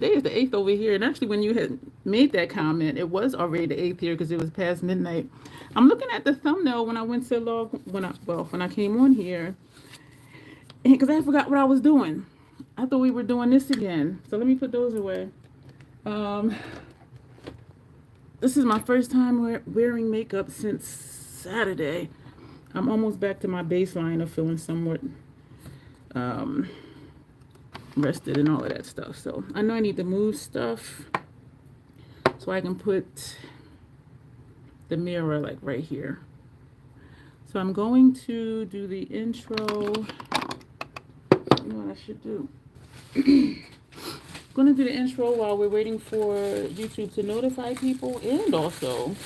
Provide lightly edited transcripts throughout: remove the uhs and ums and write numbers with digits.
Today is the 8th over here. And actually, when you had made that comment, it was already the 8th here because it was past midnight. I'm looking at the thumbnail when I went to log, when I came on here, because I forgot what I was doing. I thought we were doing this again. So let me put those away. Um, this is my first time wearing makeup since Saturday. I'm almost back to my baseline of feeling somewhat um, rested and all of that stuff. So I know I need to move stuff so I can put the mirror like right here. So I'm going to do the intro. You know what I should do? I'm going to do the intro while we're waiting for YouTube to notify people, and also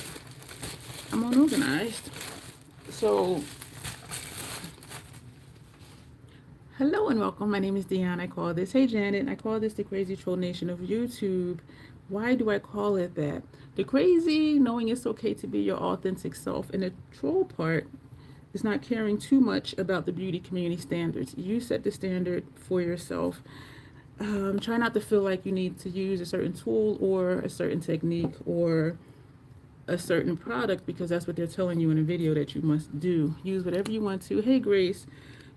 I'm unorganized. So hello and welcome. My name is Dion. I call this, hey Janet, I call this the Crazy Troll Nation of YouTube. Why do I call it that? The crazy, knowing it's okay to be your authentic self, and the troll part is not caring too much about the beauty community standards. You set the standard for yourself. Try not to feel like you need to use a certain tool or a certain technique or a certain product because that's what they're telling you in a video that you must do. Use whatever you want to. Hey Grace,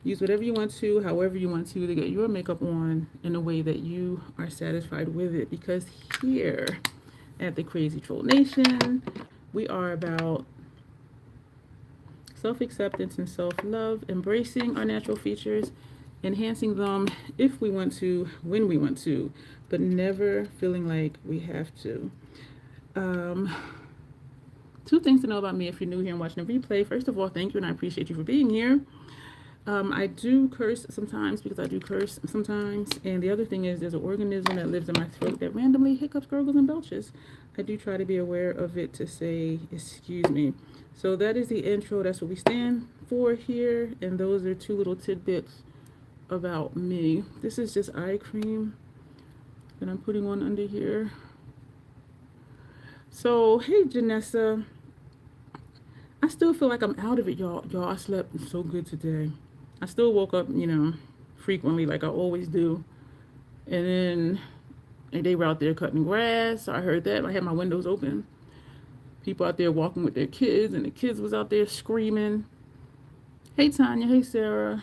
use whatever you want to, however you want to get your makeup on in a way that you are satisfied with it. Because here at the Crazy Troll Nation, we are about self-acceptance and self-love, embracing our natural features, enhancing them if we want to, when we want to, but never feeling like we have to. Two things to know about me if you're new here and watching the replay. First of all, thank you, and I appreciate you for being here. I do curse sometimes because I do curse sometimes. And the other thing is there's an organism that lives in my throat that randomly hiccups, gurgles, and belches. I do try to be aware of it to say, excuse me. So that is the intro. That's what we stand for here. And those are two little tidbits about me. This is just eye cream that I'm putting on under here. So, hey, Janessa. I still feel like I'm out of it, y'all. I slept so good today. I still woke up, frequently like I always do. And they were out there cutting grass. So I heard that. I had my windows open. People out there walking with their kids, and the kids was out there screaming. Hey, Tanya. Hey, Sarah.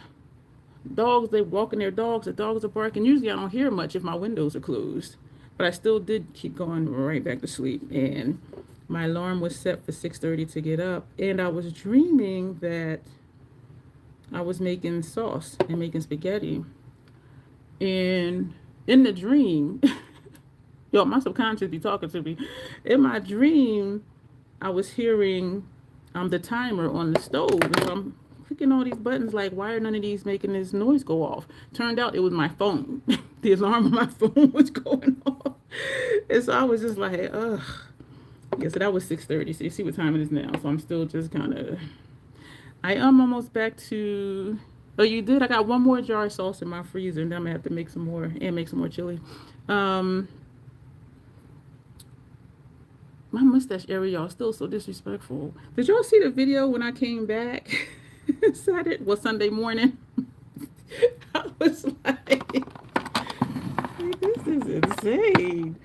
Dogs, they walking their dogs. The dogs are barking. Usually I don't hear much if my windows are closed. But I still did keep going right back to sleep. And my alarm was set for 6:30 to get up. And I was dreaming that I was making sauce and making spaghetti. And in the dream, yo, my subconscious be talking to me. In my dream, I was hearing the timer on the stove. And so I'm clicking all these buttons like, why are none of these making this noise go off? Turned out it was my phone. The alarm on my phone was going off. And so I was just like, ugh. Yeah, so that was 6:30. So you see what time it is now. So I'm still just kind of... I am almost back to... Oh, you did? I got one more jar of sauce in my freezer, and then I'm going to have to make some more, and make some more chili. My mustache area, y'all, still so disrespectful. Did y'all see the video when I came back Sunday morning? I was like, this is insane.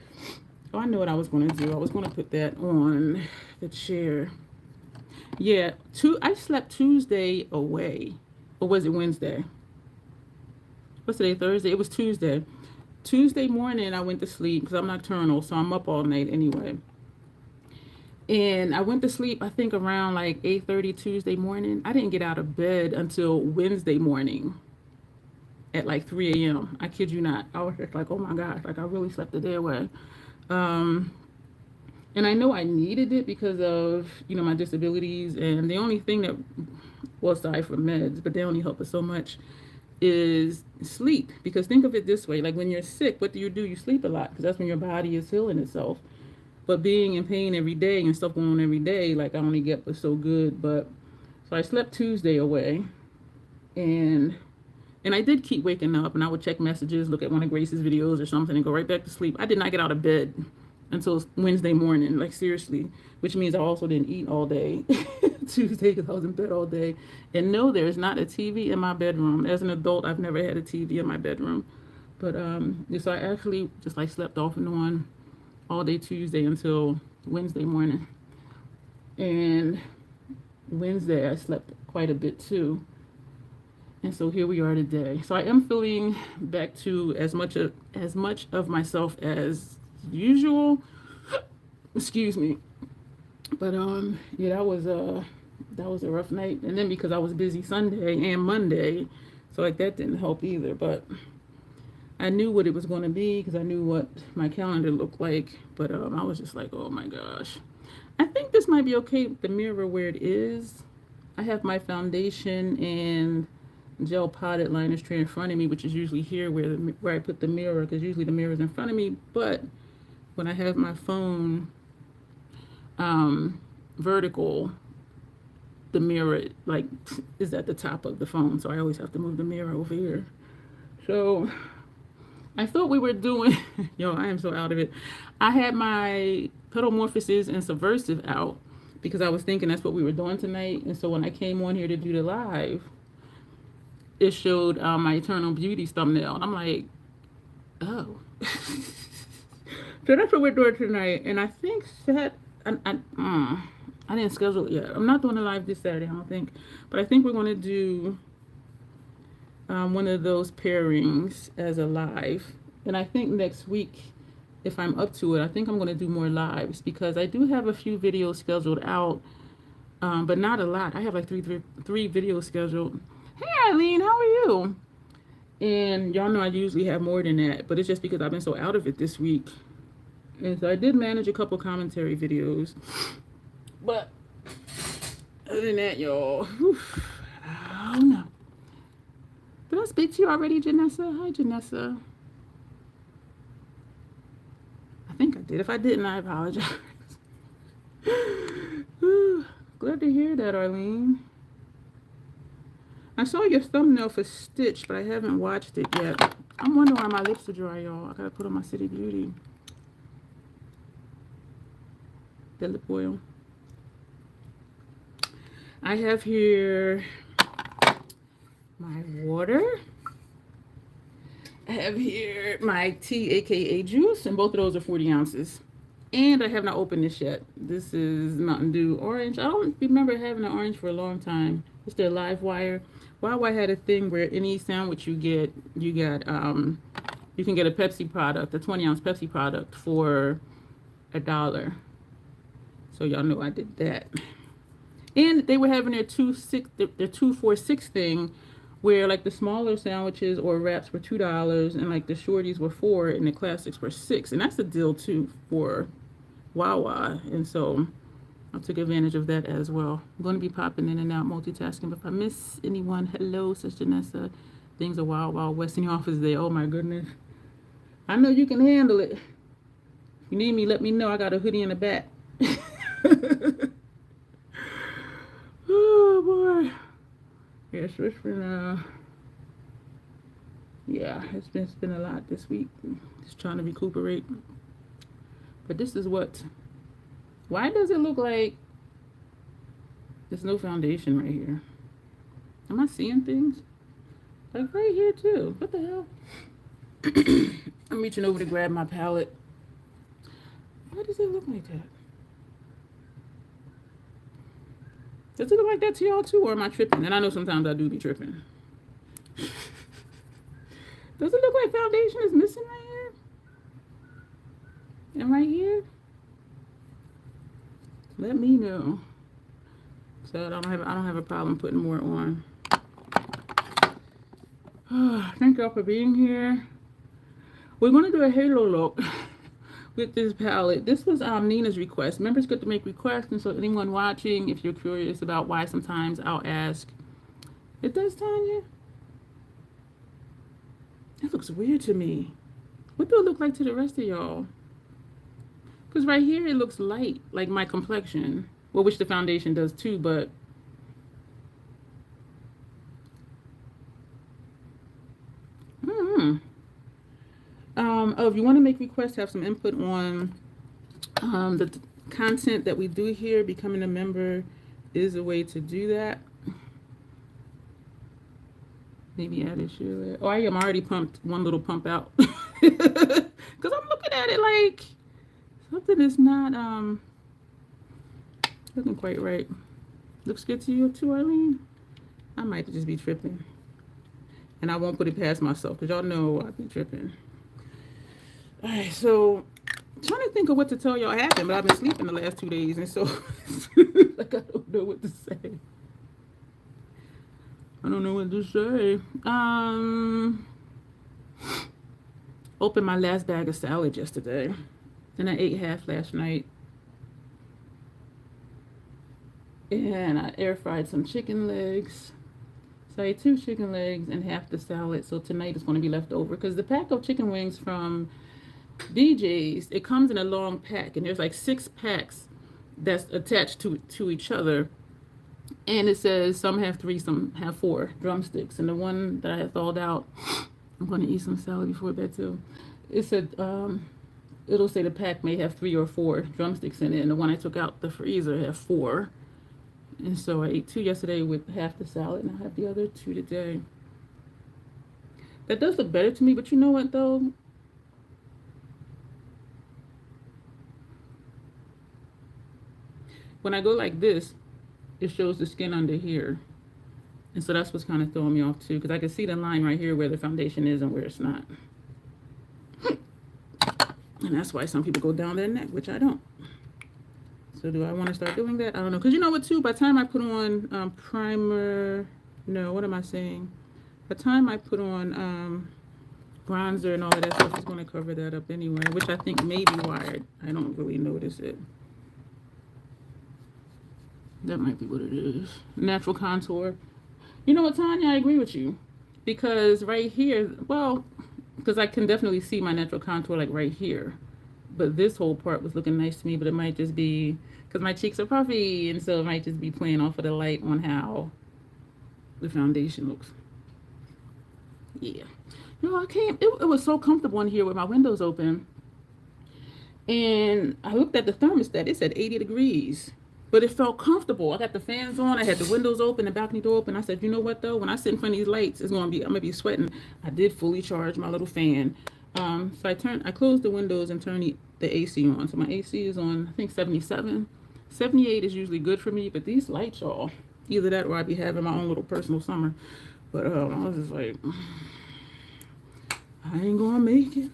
Oh, I know what I was going to do. I was going to put that on the chair. Yeah, I slept Tuesday away. Or was it Wednesday? What's today, Thursday? It was Tuesday. Tuesday morning, I went to sleep because I'm nocturnal, so I'm up all night anyway. And I went to sleep, I think, around like 8:30 Tuesday morning. I didn't get out of bed until Wednesday morning at like 3 a.m. I kid you not. I was just like, oh my gosh, like I really slept the day away. And I know I needed it because of, my disabilities. And the only thing that, well, aside from meds, but they only help us so much, is sleep. Because think of it this way, like when you're sick, what do? You sleep a lot because that's when your body is healing itself. But being in pain every day and stuff going on every day, like I only get was so good. But so I slept Tuesday away, and I did keep waking up, and I would check messages, look at one of Grace's videos or something, and go right back to sleep. I did not get out of bed until Wednesday morning, like seriously, which means I also didn't eat all day Tuesday because I was in bed all day. And no, there's not a TV in my bedroom. As an adult, I've never had a TV in my bedroom. But so I actually just like slept off and on all day Tuesday until Wednesday morning. And Wednesday I slept quite a bit too. And so here we are today. So I am feeling back to as much of myself as usual. Excuse me. But yeah, that was a rough night. And then because I was busy Sunday and Monday, so like that didn't help either. But I knew what it was going to be because I knew what my calendar looked like. But I was just like, oh my gosh. I think this might be okay with the mirror where it is. I have my foundation and gel potted liners tray in front of me, which is usually here where I put the mirror, because usually the mirror is in front of me. But when I have my phone vertical, the mirror like is at the top of the phone, so I always have to move the mirror over here. So I thought we were doing yo, I am so out of it. I had my Petalmorphosis and Subversive out because I was thinking that's what we were doing tonight. And so when I came on here to do the live, it showed my Eternal Beauties thumbnail, and I'm like, oh. So that's what we're doing tonight. And I think I didn't schedule it yet. I'm not doing a live this Saturday, I don't think. But I think we're going to do one of those pairings as a live. And I think next week, if I'm up to it, I think I'm going to do more lives because I do have a few videos scheduled out, but not a lot. I have like three videos scheduled. Hey, Eileen, how are you? And y'all know I usually have more than that, but it's just because I've been so out of it this week. And so I did manage a couple commentary videos. But other than that, y'all, I don't know. Did I speak to you already, Janessa? Hi, Janessa. I think I did. If I didn't, I apologize. Glad to hear that, Arlene. I saw your thumbnail for Stitch, but I haven't watched it yet. I'm wondering why my lips are dry, y'all. I gotta put on my City Beauty. The lip oil. I have here my water. I have here my tea, aka juice, and both of those are 40 ounces. And I have not opened this yet. This is Mountain Dew Orange. I don't remember having an orange for a long time. It's their Live Wire. Huawei had a thing where any sandwich you get, you can get a Pepsi product, a 20-ounce Pepsi product for $1. So y'all know I did that. And they were having their 2-for-6 thing, where like the smaller sandwiches or wraps were $2, and like the shorties were $4, and the classics were $6. And that's a deal too for Wawa. And so I took advantage of that as well. I'm going to be popping in and out, multitasking. But if I miss anyone, hello, says Janessa. Things are wild, wild west in the office there. Oh my goodness. I know you can handle it. If you need me, let me know. I got a hoodie in the back. Oh boy. Yeah, so it's been yeah, it's been a lot this week. Just trying to recuperate. But this is what. Why does it look like there's no foundation right here? Am I seeing things? Like right here too. What the hell? I'm reaching over to grab my palette. Why does it look like that? Does it look like that to y'all too, or am I tripping? And I know sometimes I do be tripping. Does it look like foundation is missing right here? And right here? Let me know. So I don't have a problem putting more on. Thank y'all for being here. We're gonna do a halo look with this palette. This was Nina's request. Members get to make requests, and so anyone watching, if you're curious about why sometimes I'll ask, it does, Tanya? That looks weird to me. What do it look like to the rest of y'all? Because right here it looks light, like my complexion. Well, which the foundation does too, but oh, if you want to make requests, have some input on the content that we do here, becoming a member is a way to do that. Maybe add a shear. Oh, I am already pumped one little pump out. Because I'm looking at it like something is not looking quite right. Looks good to you too, Arlene? I might just be tripping. And I won't put it past myself because y'all know I be tripping. Alright, so trying to think of what to tell y'all happened, but I've been sleeping the last 2 days, and so like I don't know what to say. I don't know what to say. Opened my last bag of salad yesterday. Then I ate half last night. And I air fried some chicken legs. So I ate 2 chicken legs and half the salad. So tonight is going to be left over. Because the pack of chicken wings from DJ's, it comes in a long pack. And there's like 6 packs that's attached to each other. And it says some have 3, some have 4 drumsticks. And the one that I had thawed out, I'm going to eat some salad before bed too. It said, it'll say the pack may have 3 or 4 drumsticks in it. And the one I took out the freezer had 4. And so I ate 2 yesterday with half the salad. And I have the other 2 today. That does look better to me. But you know what though? When I go like this, it shows the skin under here. And so that's what's kind of throwing me off too, because I can see the line right here where the foundation is and where it's not. And that's why some people go down their neck, which I don't. So do I want to start doing that? I don't know. Because you know what too, by the time I put on primer, no, what am I saying? By the time I put on bronzer and all of that stuff, is going to cover that up anyway, which I think may be why I don't really notice it. That might be what it is. Natural contour. You know what, Tanya? I agree with you. Because right here, well, because I can definitely see my natural contour like right here. But this whole part was looking nice to me, but it might just be because my cheeks are puffy, and so it might just be playing off of the light on how the foundation looks. Yeah. No, I can't. It was so comfortable in here with my windows open. And I looked at the thermostat. It said 80 degrees. But it felt comfortable. I got the fans on. I had the windows open, the balcony door open. I said, you know what though? When I sit in front of these lights, I'm gonna be sweating. I did fully charge my little fan. So I closed the windows and turned the AC on. So my AC is on, I think 77. 78 is usually good for me, but these lights, y'all, either that or I'd be having my own little personal summer. But I was just like, I ain't gonna make it.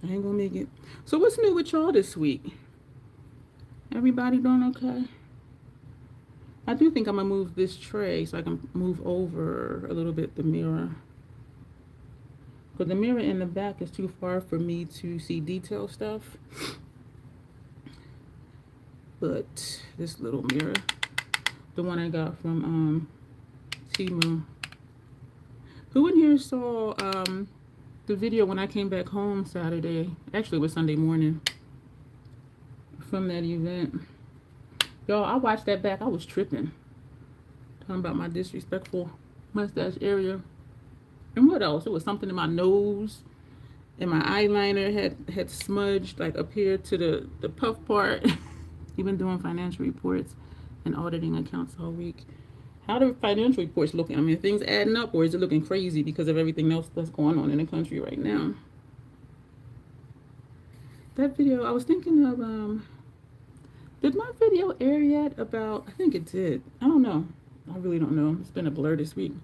I ain't gonna make it. So what's new with y'all this week? Everybody doing okay? I do think I'm gonna move this tray so I can move over a little bit the mirror. Because the mirror in the back is too far for me to see detail stuff. But this little mirror, the one I got from Temu. Who in here saw the video when I came back home Saturday? Actually, it was Sunday morning. From that event. Y'all, I watched that back. I was tripping. Talking about my disrespectful mustache area. And what else? It was something in my nose. And my eyeliner had smudged like up here to the puff part. Even doing financial reports and auditing accounts all week. How do financial reports looking? I mean, are things adding up, or is it looking crazy because of everything else that's going on in the country right now? That video, I was thinking of did my video air yet about, I think it did. I don't know. I really don't know. It's been a blur this week.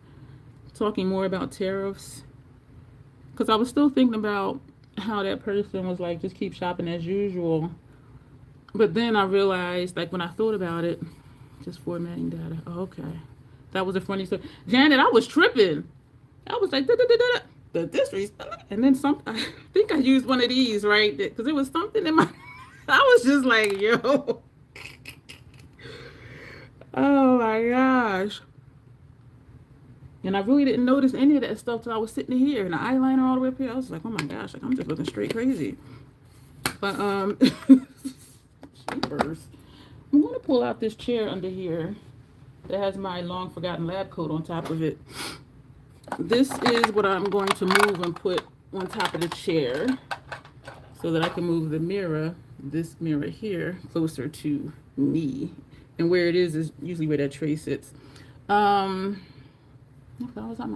Talking more about tariffs. Because I was still thinking about how that person was like, just keep shopping as usual. But then I realized, like when I thought about it, just formatting data. Oh, okay. That was a funny story. Janet, I was tripping. I was like, the disrespect. And then I think I used one of these, right? Because it was something in my... I was just like, yo. Oh my gosh. And I really didn't notice any of that stuff till I was sitting here and the eyeliner all the way up here. I was like, oh my gosh, like I'm just looking straight crazy. But jeepers. I'm gonna pull out this chair under here that has my long forgotten lab coat on top of it. This is what I'm going to move and put on top of the chair so that I can move the mirror, this mirror here, closer to me. And where it is usually where that tray sits. What was I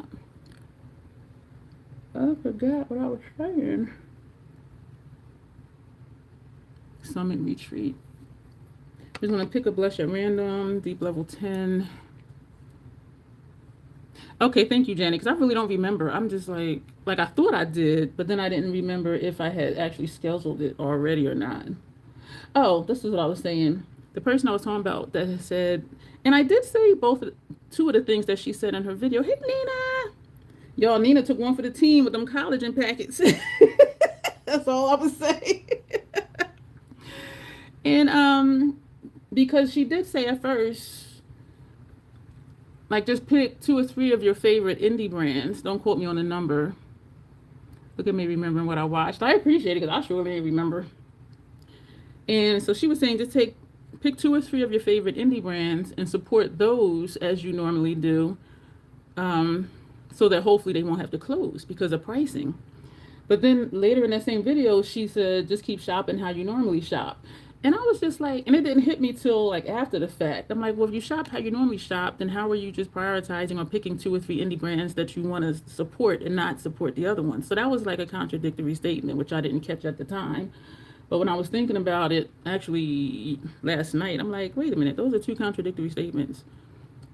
I forgot what I was saying. Summit Retreat. Just want to pick a blush at random. Deep level 10. Okay, thank you, Janet, because I really don't remember. I'm just like I thought I did, but then I didn't remember if I had actually scheduled it already or not. Oh, this is what I was saying. The person I was talking about that said, and I did say two of the things that she said in her video. Hey, Nina. Y'all, Nina took one for the team with them collagen packets. That's all I was saying. And because she did say at first, like, just pick 2 or 3 of your favorite indie brands. Don't quote me on the number. Look at me remembering what I watched. I appreciate it because I sure may remember. And so she was saying just pick 2 or 3 of your favorite indie brands and support those as you normally do, so that hopefully they won't have to close because of pricing. But then later in that same video, she said just keep shopping how you normally shop. And I was just like, and it didn't hit me till like after the fact. I'm like, well, if you shop how you normally shop, then how are you just prioritizing or picking 2 or 3 indie brands that you want to support and not support the other ones? So that was like a contradictory statement, which I didn't catch at the time. But when I was thinking about it, actually last night, I'm like, wait a minute, those are 2 contradictory statements.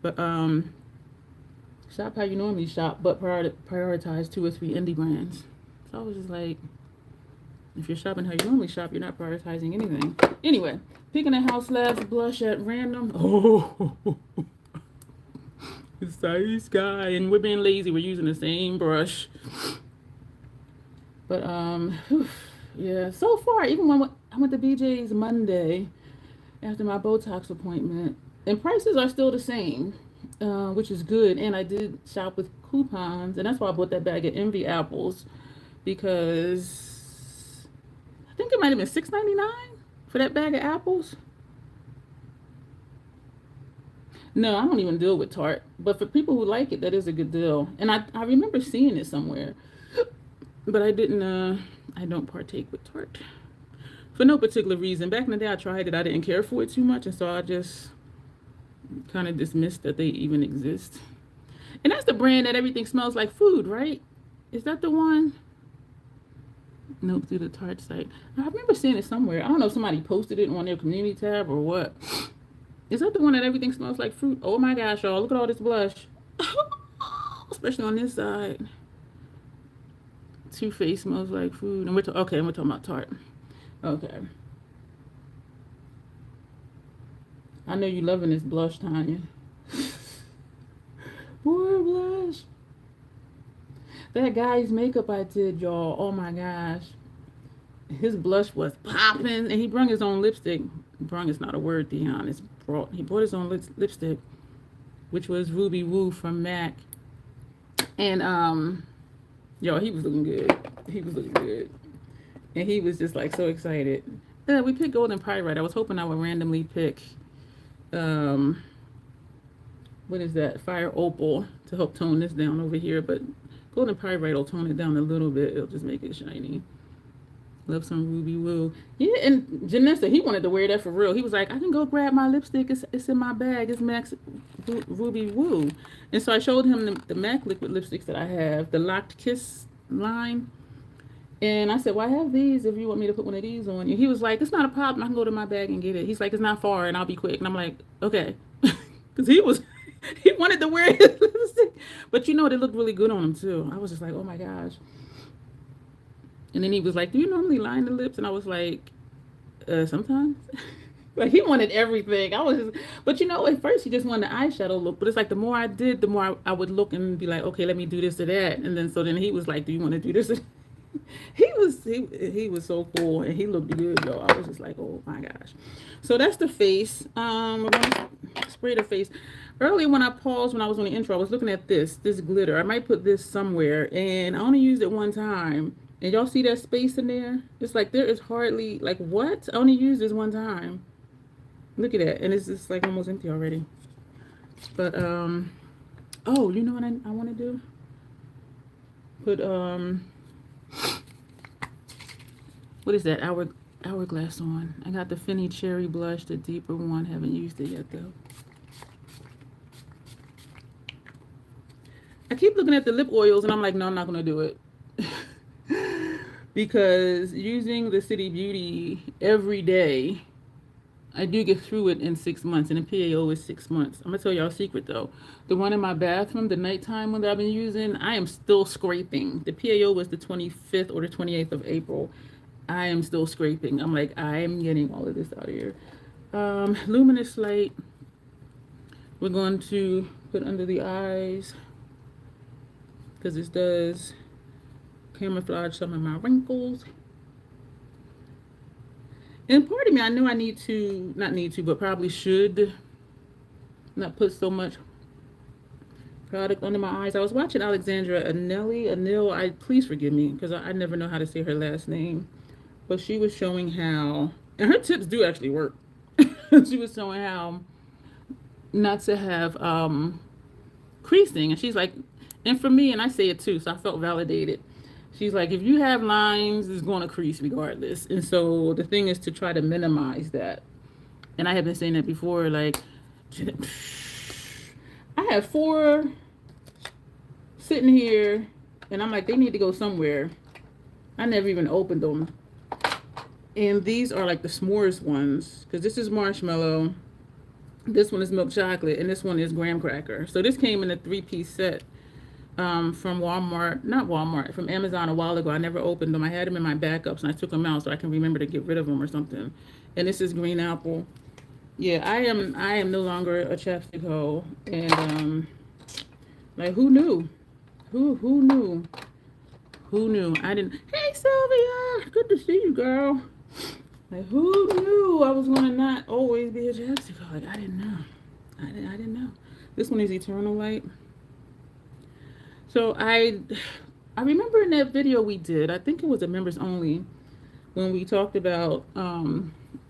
But shop how you normally shop, but prioritize 2 or 3 indie brands. So I was just like, if you're shopping how you normally shop, you're not prioritizing anything. Anyway, picking a House Labs blush at random. Oh, it's Ice Guy, and we're being lazy. We're using the same brush. But yeah. So far, even when I went to BJ's Monday after my Botox appointment, and prices are still the same, which is good. And I did shop with coupons, and that's why I bought that bag of Envy apples because I think it might have been $6.99 for that bag of apples. No, I don't even deal with Tarte. But for people who like it, that is a good deal. And I remember seeing it somewhere. But I don't partake with Tarte. For no particular reason. Back in the day, I tried it. I didn't care for it too much. And so I just kind of dismissed that they even exist. And that's the brand that everything smells like food, right? Is that the one? Nope, through the Tarte site. I remember seeing it somewhere. I don't know if somebody posted it on their community tab or what. Is that the one that everything smells like fruit? Oh my gosh, y'all, look at all this blush. Especially on this side. Too Faced smells like food. And we're talking about Tarte. Okay. I know you loving this blush, Tanya. More blush. That guy's makeup I did, y'all. Oh my gosh. His blush was popping, and he brought his own lipstick. Brung is not a word, Dion. He brought his own lipstick, which was Ruby Woo from MAC. And yo, he was looking good. He was looking good, and he was just like so excited. We picked Golden Pyrite. I was hoping I would randomly pick what is that? Fire Opal to help tone this down over here, but Golden Pyrite will tone it down a little bit. It'll just make it shiny. Love some Ruby Woo. Yeah, and Janessa, he wanted to wear that for real. He was like, I can go grab my lipstick. It's in my bag. It's MAC's Ruby Woo. And so I showed him the MAC liquid lipsticks that I have, the Locked Kiss line. And I said, well, I have these if you want me to put one of these on you. He was like, it's not a problem. I can go to my bag and get it. He's like, it's not far and I'll be quick. And I'm like, okay. Because he wanted to wear his lipstick. But you know, they looked really good on him too. I was just like, oh my gosh. And then he was like, do you normally line the lips? And I was like, sometimes. Like, he wanted everything. But you know, at first he just wanted the eyeshadow look. But it's like the more I did, the more I would look and be like, okay, let me do this or that. And then he was like, do you want to do this? He was so cool and he looked good, y'all. I was just like, oh my gosh. So that's the face. We're gonna spray the face. Earlier when I paused, when I was on the intro, I was looking at this glitter. I might put this somewhere, and I only used it one time. And y'all see that space in there? It's like there is hardly, like, what? I only used this one time. Look at that. And it's just like almost empty already. But oh, you know what I want to do? Put what is that? Hourglass on. I got the Finny Cherry blush, the deeper one. Haven't used it yet though. I keep looking at the lip oils and I'm like, no, I'm not gonna do it. because using the City Beauty every day, I do get through it in 6 months, and the PAO is 6 months. I'm gonna tell y'all a secret though. The one in my bathroom, the nighttime one that I've been using, I am still scraping. The PAO was the 25th or the 28th of April. I am still scraping. I'm like, I'm getting all of this out of here. Luminous light. We're going to put under the eyes because this does camouflage some of my wrinkles. And part of me, I know I need to, not need to, but probably should not put so much product under my eyes. I was watching Alexandra Anil, please forgive me because I never know how to say her last name. But she was showing how, and her tips do actually work. She was showing how not to have creasing. And she's like, and for me, and I say it too, so I felt validated. She's like, if you have lines, it's going to crease regardless. And so the thing is to try to minimize that. And I have been saying that before, like, I have 4 sitting here, and I'm like, they need to go somewhere. I never even opened them. And these are like the s'mores ones, because this is marshmallow, this one is milk chocolate, and this one is graham cracker. So this came in a 3-piece set. From Walmart, not Walmart, from Amazon a while ago. I never opened them. I had them in my backups and I took them out so I can remember to get rid of them or something. And this is green apple. Yeah, I am no longer a chapstick hoe. And like who knew? Who knew? Who knew? I didn't. Hey Sylvia, good to see you, girl. Like who knew I was gonna not always be a chapstick hoe? Like I didn't know. I didn't know. This one is Eternal Light. So I remember in that video we did, I think it was a members only, when we talked about,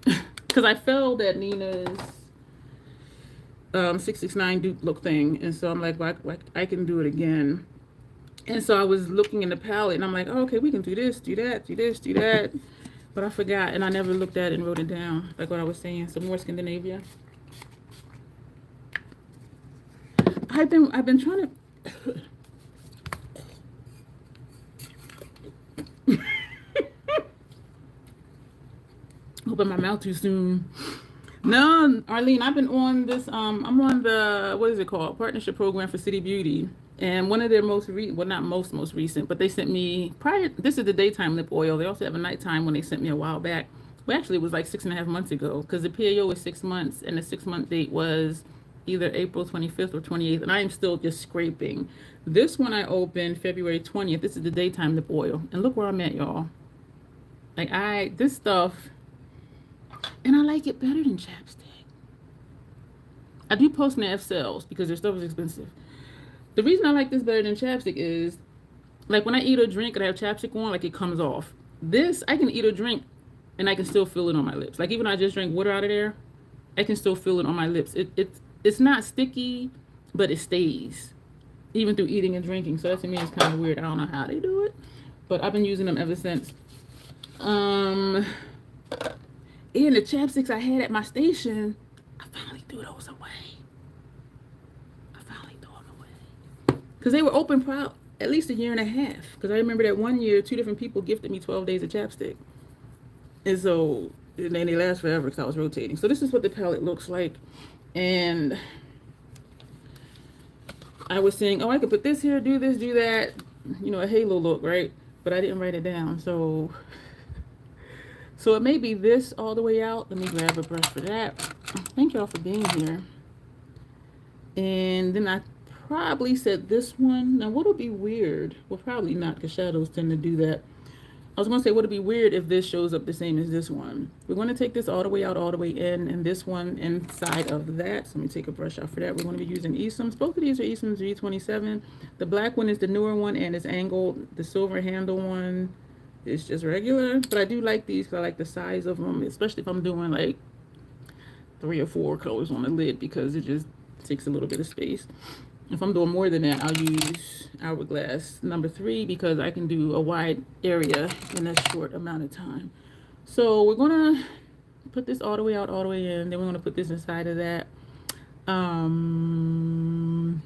because I failed at Nina's 669 dupe look thing. And so I'm like, well, I can do it again. And so I was looking in the palette and I'm like, oh, okay, we can do this, do that, do this, do that. But I forgot and I never looked at it and wrote it down, like what I was saying. Some more Scandinavia. I've been trying to... Open my mouth too soon. No, Arlene, I've been on this, I'm on the, what is it called? Partnership program for City Beauty. And one of their most not most recent, but they sent me this is the daytime lip oil. They also have a nighttime one they sent me a while back. Well, actually, it was like 6.5 months ago because the PAO was 6 months and the 6-month date was either April 25th or 28th. And I am still just scraping. This one I opened February 20th. This is the daytime lip oil. And look where I'm at, y'all. Like this stuff, and I like it better than chapstick. I do post NAF sales because their stuff is expensive. The reason I like this better than chapstick is, like when I eat or drink and I have chapstick on, like it comes off. This, I can eat or drink and I can still feel it on my lips. Like even when I just drank water out of there, I can still feel it on my lips. It's not sticky, but it stays, even through eating and drinking. So that to me is kind of weird. I don't know how they do it, but I've been using them ever since. And the chapsticks I had at my station, I finally threw those away. Because they were open for at least 1.5 years. Because I remember that one year, 2 different people gifted me 12 days of chapstick. And so, and then they last forever because I was rotating. So this is what the palette looks like. And I was saying, oh, I could put this here, do this, do that. You know, a halo look, right? But I didn't write it down. So it may be this all the way out. Let me grab a brush for that. Thank y'all for being here. And then I probably said this one. Now, what'll be weird? Well, probably not, because shadows tend to do that. I was going to say, what'll be weird if this shows up the same as this one? We're going to take this all the way out, all the way in, and this one inside of that. So let me take a brush out for that. We're going to be using Esoms. Both of these are Esoms G27. The black one is the newer one, and it's angled. The silver handle one is just regular. But I do like these because I like the size of them, especially if I'm doing like 3 or 4 colors on the lid, because it just takes a little bit of space. If I'm doing more than that, I'll use Hourglass number 3 because I can do a wide area in a short amount of time. So we're gonna put this all the way out, all the way in. Then we're gonna put this inside of that. I'm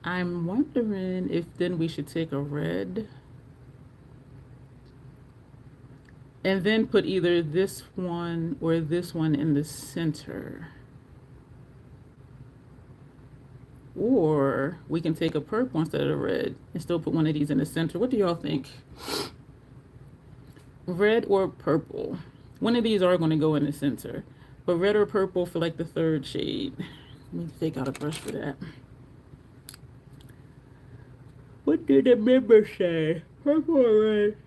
wondering if then we should take a red and then put either this one or this one in the center. Or we can take a purple instead of red and still put one of these in the center. What do y'all think? Red or purple? One of these are going to go in the center. But red or purple for like the third shade. Let me take out a brush for that. What did the member say? Purple or red?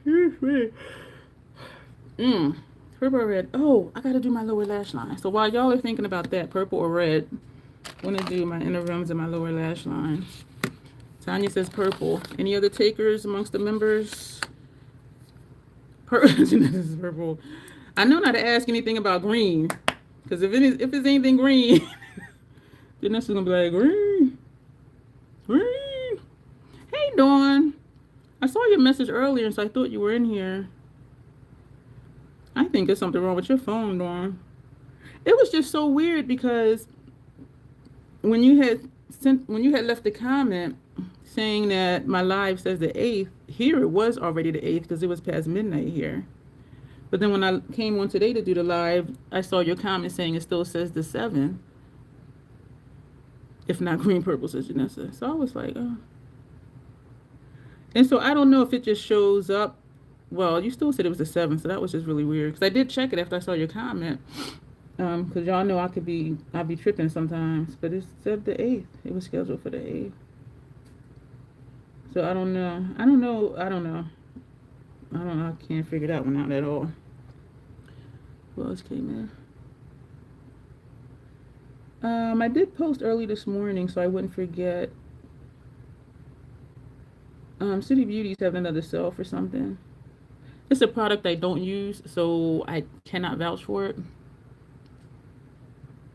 Purple or red? Oh, I gotta do my lower lash line. So while y'all are thinking about that, purple or red, I'm gonna do my inner rims and my lower lash line. Tanya says purple. Any other takers amongst the members? This is purple. I know not to ask anything about green, because if it's anything green, then this is gonna be like green. Hey Dawn, I saw your message earlier, so I thought you were in here. I think there's something wrong with your phone, Dawn. It was just so weird because when you had left the comment saying that my live says the 8th, here it was already the 8th because it was past midnight here. But then when I came on today to do the live, I saw your comment saying it still says the 7th. If not green, purple, says Janessa. So I was like, oh. And so I don't know if it just shows up. Well, you still said it was the 7th, so that was just really weird. Because I did check it after I saw your comment. Because y'all know I'll be tripping sometimes. But it said the 8th. It was scheduled for the 8th. So I don't know. I can't figure that one out at all. Who else came in? I did post early this morning so I wouldn't forget. City Beauties having another sale for something. It's a product I don't use, so I cannot vouch for it.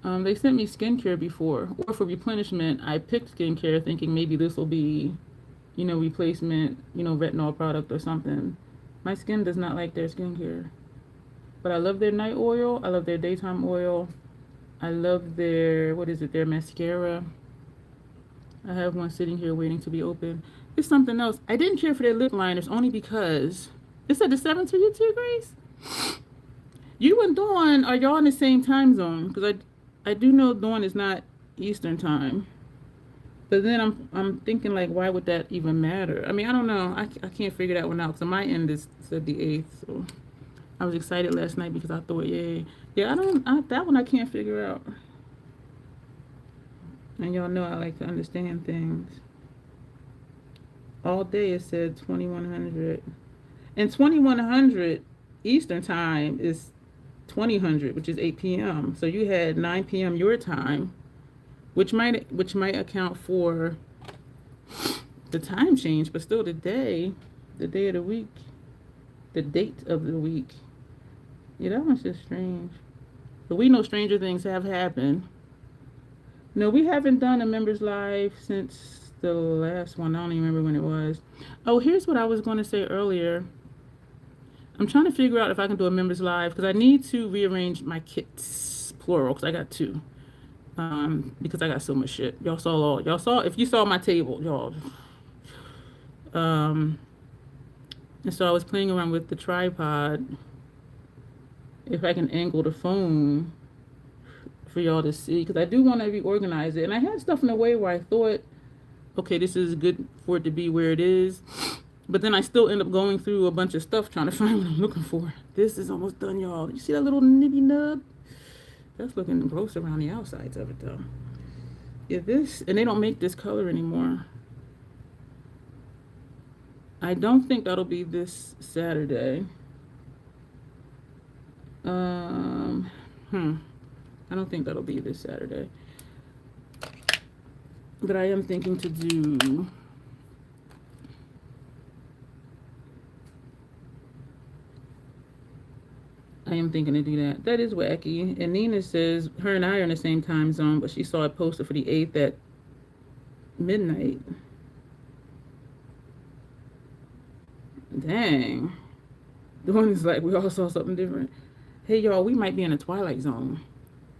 They sent me skincare before, or for replenishment, I picked skincare thinking maybe this will be, replacement, retinol product or something. My skin does not like their skincare. But I love their night oil. I love their daytime oil. I love their, their mascara. I have one sitting here waiting to be open. It's something else. I didn't care for their lip liners only because it said the 7th for you too, Grace. You and Dawn, are y'all in the same time zone? Because I do know Dawn is not Eastern time. But then I'm thinking, like, why would that even matter? I mean, I don't know. I can't figure that one out. So my end is said the 8th. So I was excited last night because I thought, yay. Yeah, that one I can't figure out. And y'all know I like to understand things. All day it said 2100. And 2100 Eastern time is 2000, which is 8 p.m. So you had 9 p.m. your time, which might account for the time change, but still the day of the week, the date of the week. Yeah, that one's just strange. But we know stranger things have happened. No, we haven't done a members live since the last one. I don't even remember when it was. Oh, here's what I was going to say earlier. I'm trying to figure out if I can do a members live because I need to rearrange my kits, plural, because I got 2. Because I got so much shit. Y'all saw if you saw my table, y'all. And so I was playing around with the tripod. If I can angle the phone for y'all to see, because I do want to reorganize it. And I had stuff in a way where I thought, okay, this is good for it to be where it is. But then I still end up going through a bunch of stuff trying to find what I'm looking for. This is almost done, y'all. You see that little nibby nub? That's looking gross around the outsides of it, though. Yeah, and they don't make this color anymore. I don't think that'll be this Saturday. I don't think that'll be this Saturday. But I am thinking to do that. That is wacky. And Nina says her and I are in the same time zone, but she saw it posted for the 8th at midnight. Dang. The one is like, we all saw something different. Hey, y'all, we might be in a twilight zone.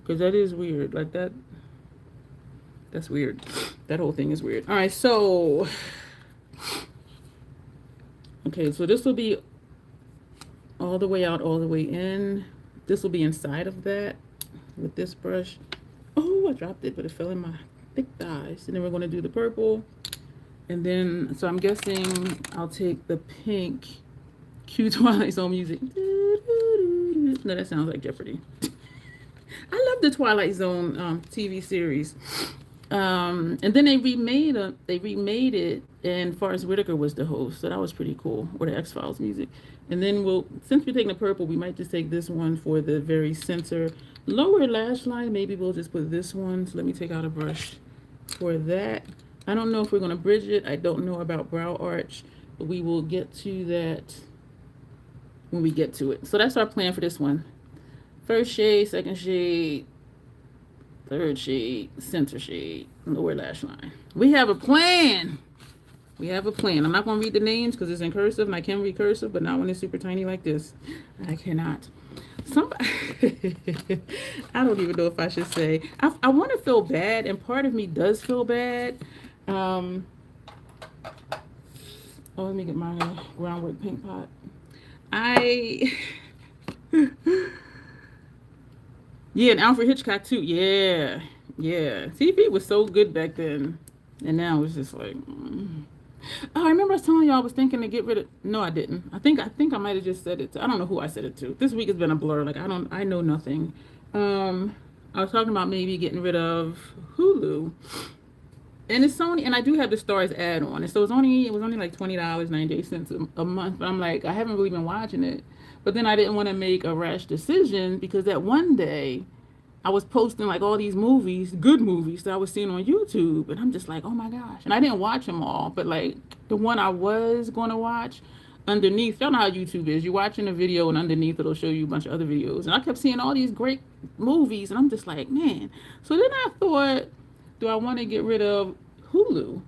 Because that is weird. Like that. That's weird. That whole thing is weird. All right, so. Okay, so this will be all the way out, all the way in. This will be inside of that with this brush. Oh, I dropped it, but it fell in my thick thighs. And then we're going to do the purple. And then, so I'm guessing I'll take the pink cue Twilight Zone music. No, that sounds like Jeopardy. I love the Twilight Zone TV series. And then they remade it, and Forrest Whitaker was the host, so that was pretty cool. Or the X-Files music. And then since we're taking the purple, we might just take this one for the very center lower lash line. Maybe we'll just put this one. So let me take out a brush for that. I don't know if we're going to bridge it. I don't know about brow arch, but we will get to that when we get to it. So that's our plan for this one. First shade, second shade, third shade, center shade, lower lash line. We have a plan. We have a plan. I'm not going to read the names because it's in cursive, and I can read cursive, but not when it's super tiny like this. I cannot. Somebody, I don't even know if I should say. I want to feel bad, and part of me does feel bad. Oh, let me get my groundwork paint pot. Yeah, and Alfred Hitchcock too. Yeah. TV was so good back then, and now it's just like. Oh, I remember I was telling y'all I was thinking to get rid of. No, I didn't. I think I might have just said it to. I don't know who I said it to. This week has been a blur. Like I know nothing. I was talking about maybe getting rid of Hulu, and it's Sony, and I do have the Stars ad on, and so it was only like $20, 98 cents a month. But I'm like, I haven't really been watching it. But then I didn't want to make a rash decision because that one day I was posting like all these movies, good movies that I was seeing on YouTube. And I'm just like, oh my gosh. And I didn't watch them all. But like the one I was going to watch underneath, y'all know how YouTube is. You're watching a video and underneath it'll show you a bunch of other videos. And I kept seeing all these great movies. And I'm just like, man. So then I thought, do I want to get rid of Hulu?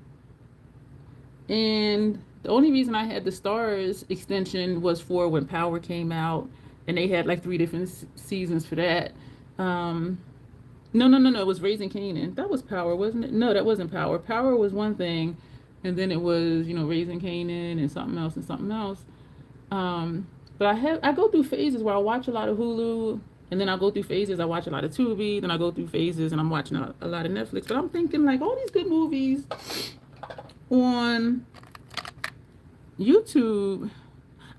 And the only reason I had the Stars extension was for when Power came out, and they had like 3 different seasons for that. No, it was Raising Kanan. That was Power, wasn't it? No, that wasn't Power. Power was one thing, and then it was, Raising Kanan and something else and something else. But I go through phases where I watch a lot of Hulu, and then I go through phases I watch a lot of Tubi, then I go through phases and I'm watching a lot of Netflix. But I'm thinking like all these good movies on YouTube.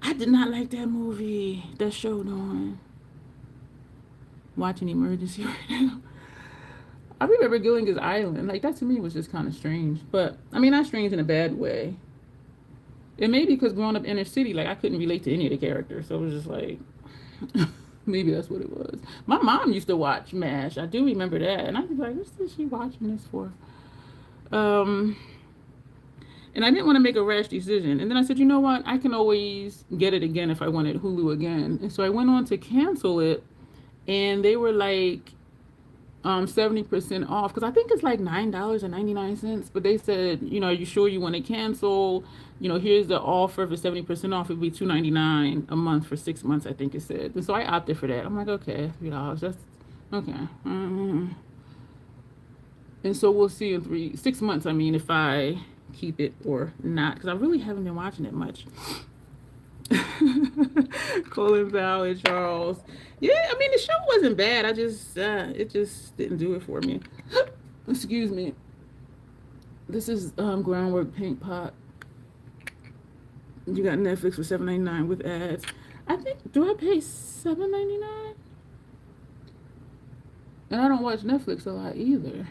I did not like that movie that showed on Watching Emergency right now. I remember Gilligan's Island. Like that to me was just kind of strange. But I mean, not strange in a bad way. It may be because growing up inner city, like I couldn't relate to any of the characters. So it was just like, maybe that's what it was. My mom used to watch MASH. I do remember that. And I was like, what is she watching this for? And I didn't want to make a rash decision. And then I said, you know what? I can always get it again if I wanted Hulu again. And so I went on to cancel it. And they were like 70% off. Because I think it's like $9.99. But they said, are you sure you want to cancel? Here's the offer for 70% off. It would be $2.99 a month for 6 months, I think it said. And so I opted for that. I'm like, okay, $3. That's okay. And so we'll see in 6 months, if I keep it or not, because I really haven't been watching it much. Colin, Val, and Charles. Yeah, the show wasn't bad. I just it just didn't do it for me. Excuse me. This is Groundwork Paint Pot. You got Netflix for $7.99 with ads. I think, do I pay $7.99? And I don't watch Netflix a lot either.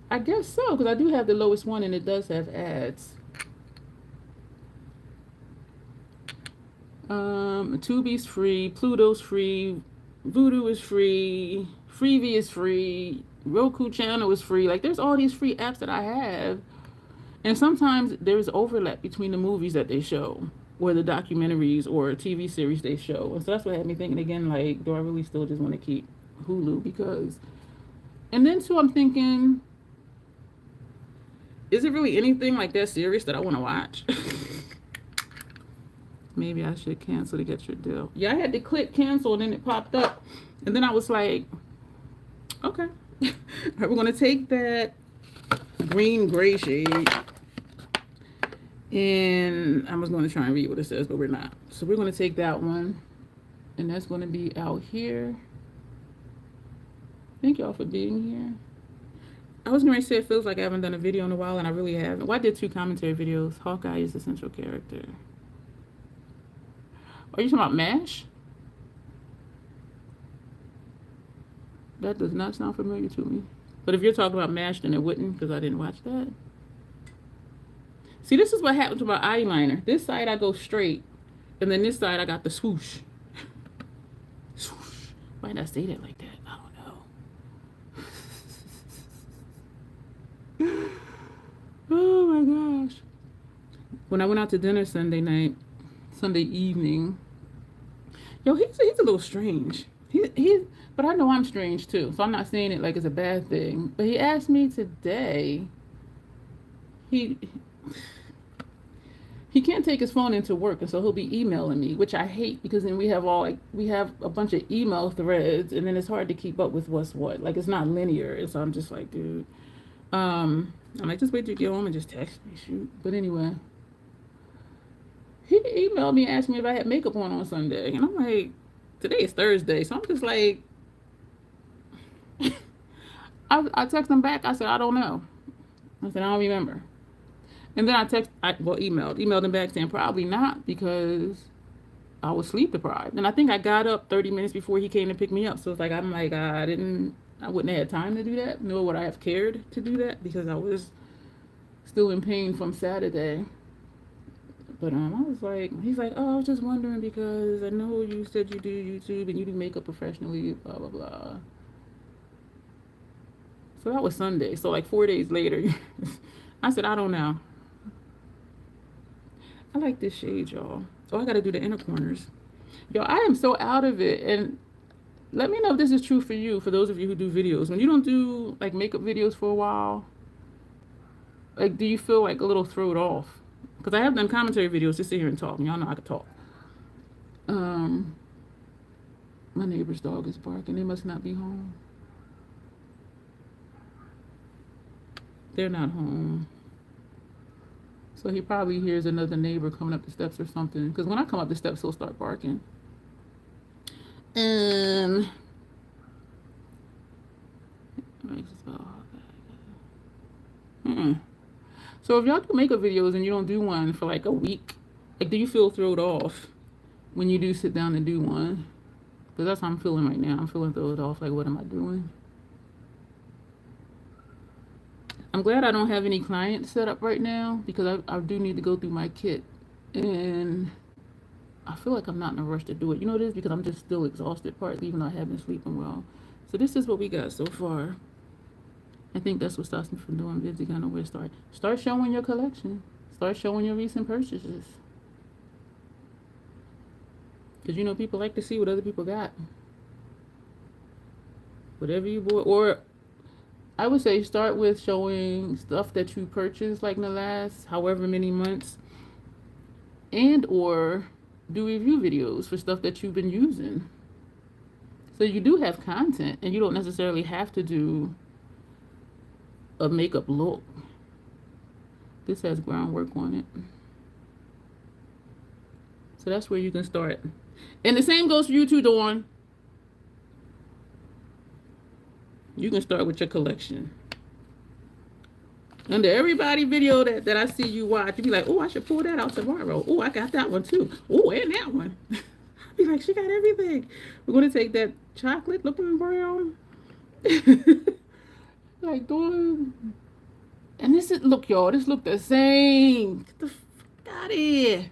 I guess so, because I do have the lowest one, and it does have ads. Tubi's free, Pluto's free, Vudu is free, Freevee is free, Roku channel is free. Like, there's all these free apps that I have. And sometimes there's overlap between the movies that they show, or the documentaries or TV series they show. And so that's what had me thinking again, like, do I really still just want to keep Hulu? Because, and then too, I'm thinking, is it really anything like that serious that I want to watch? Maybe I should cancel to get your deal. Yeah, I had to click cancel and then it popped up. And then I was like, okay. All right, we're going to take that green gray shade And I was going to try and read what it says, but we're not. So we're going to take that one. And that's going to be out here. Thank y'all for being here. I was going to say it feels like I haven't done a video in a while, and I really haven't. Well, I did 2 commentary videos. Hawkeye is the central character. Are you talking about MASH? That does not sound familiar to me. But if you're talking about MASH, then it wouldn't, because I didn't watch that. See, this is what happened to my eyeliner. This side I go straight, and then this side I got the swoosh. Swoosh. Why did I say that like that? I don't know. Oh my gosh. When I went out to dinner Sunday evening, yo, he's a little strange. But I know I'm strange too, so I'm not saying it like it's a bad thing. But he asked me today, he can't take his phone into work, and so he'll be emailing me, which I hate, because then we have a bunch of email threads, and then it's hard to keep up with what's what. Like, it's not linear, and so I'm just like, dude. I'm like, just wait till you get home and just text me, shoot. But anyway, he emailed me and asked me if I had makeup on Sunday, and I'm like, today is Thursday, so I'm just like, I text him back. I said, I don't know. I said, I don't remember. And then I emailed him back saying probably not, because I was sleep deprived. And I think I got up 30 minutes before he came to pick me up. So it's like, I'm like, I wouldn't have had time to do that, nor would I have cared to do that, because I was still in pain from Saturday. But I was like, he's like, oh, I was just wondering, because I know you said you do YouTube and you do makeup professionally, blah, blah, blah. So that was Sunday. So like 4 days later, I said, I don't know. I like this shade, y'all. Oh, I got to do the inner corners. Yo, I am so out of it. And let me know if this is true for you, for those of you who do videos. When you don't do like makeup videos for a while, like, do you feel like a little thrown off? Because I have done commentary videos just sit here and talk. And y'all know I can talk. My neighbor's dog is barking. They must not be home. They're not home. So he probably hears another neighbor coming up the steps or something. Because when I come up the steps, he'll start barking. So if y'all do makeup videos and you don't do one for like a week, like, do you feel thrown off when you do sit down and do one? Because that's how I'm feeling right now. I'm feeling thrown off. Like, what am I doing? I'm glad I don't have any clients set up right now, because I do need to go through my kit. And I feel like I'm not in a rush to do it. You know what it is? Because I'm just still exhausted, partly, even though I have been sleeping well. So this is what we got so far. I think that's what stops me from doing vids. You gotta know where to start. Start showing your collection. Start showing your recent purchases. Because, you know, people like to see what other people got. Whatever you bought. Or I would say start with showing stuff that you purchased like in the last however many months, and or do review videos for stuff that you've been using. So you do have content, and you don't necessarily have to do a makeup look. This has groundwork on it. So that's where you can start. And the same goes for you too, Dawn. You can start with your collection. Under everybody video that I see you watch, you be like, oh, I should pull that out tomorrow. Oh, I got that one too. Oh, and that one. Be like, she got everything. We're going to take that chocolate looking brown. Like, dude. And this is, look, y'all, this look the same. Get the fuck out of here.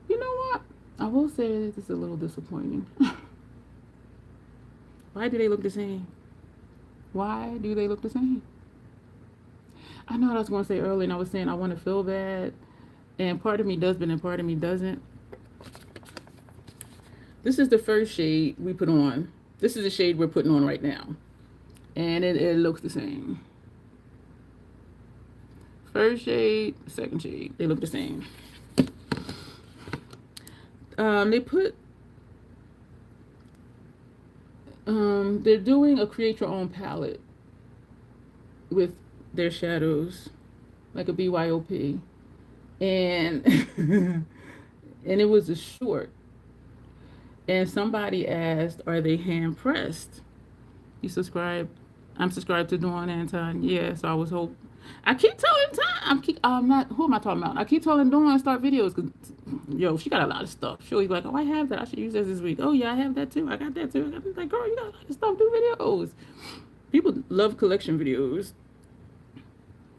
You know what? I will say this is a little disappointing. Why do they look the same? Why do they look the same? I know what I was going to say earlier, and I was saying I want to feel bad. And part of me does, but then part of me doesn't. This is the first shade we put on. This is the shade we're putting on right now. And it looks the same. First shade, second shade, they look the same. They put, they're doing a create your own palette with their shadows, like a BYOP. And and it was a short. And somebody asked, are they hand pressed? You subscribe? I'm subscribed to Dawn Anton. Yeah, so I was hope. I keep telling I'm not. Who am I talking about? I keep telling Dawn to start videos because, yo, she got a lot of stuff. She'll be like, oh, I have that. I should use this week. Oh yeah, I have that too. I got that too. I got this. Like, girl, you got a lot of stuff. Do videos. People love collection videos.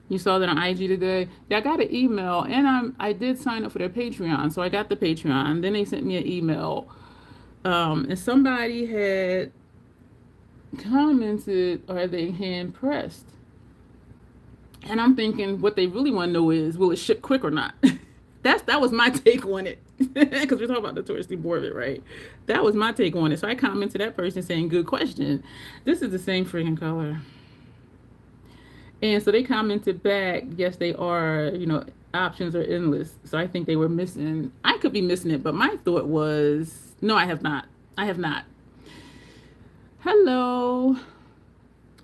You saw that on IG today. Yeah, I got an email, and I did sign up for their Patreon, so I got the Patreon. Then they sent me an email, and somebody had commented, "Are they hand pressed?" And I'm thinking, what they really want to know is, will it ship quick or not? That was my take on it, because we're talking about Notoriously Morbid, right? That was my take on it. So I commented to that person saying, "Good question. This is the same freaking color." And so they commented back, yes, they are, options are endless. So I think they were missing. I could be missing it, but my thought was, no, I have not. I have not. Hello.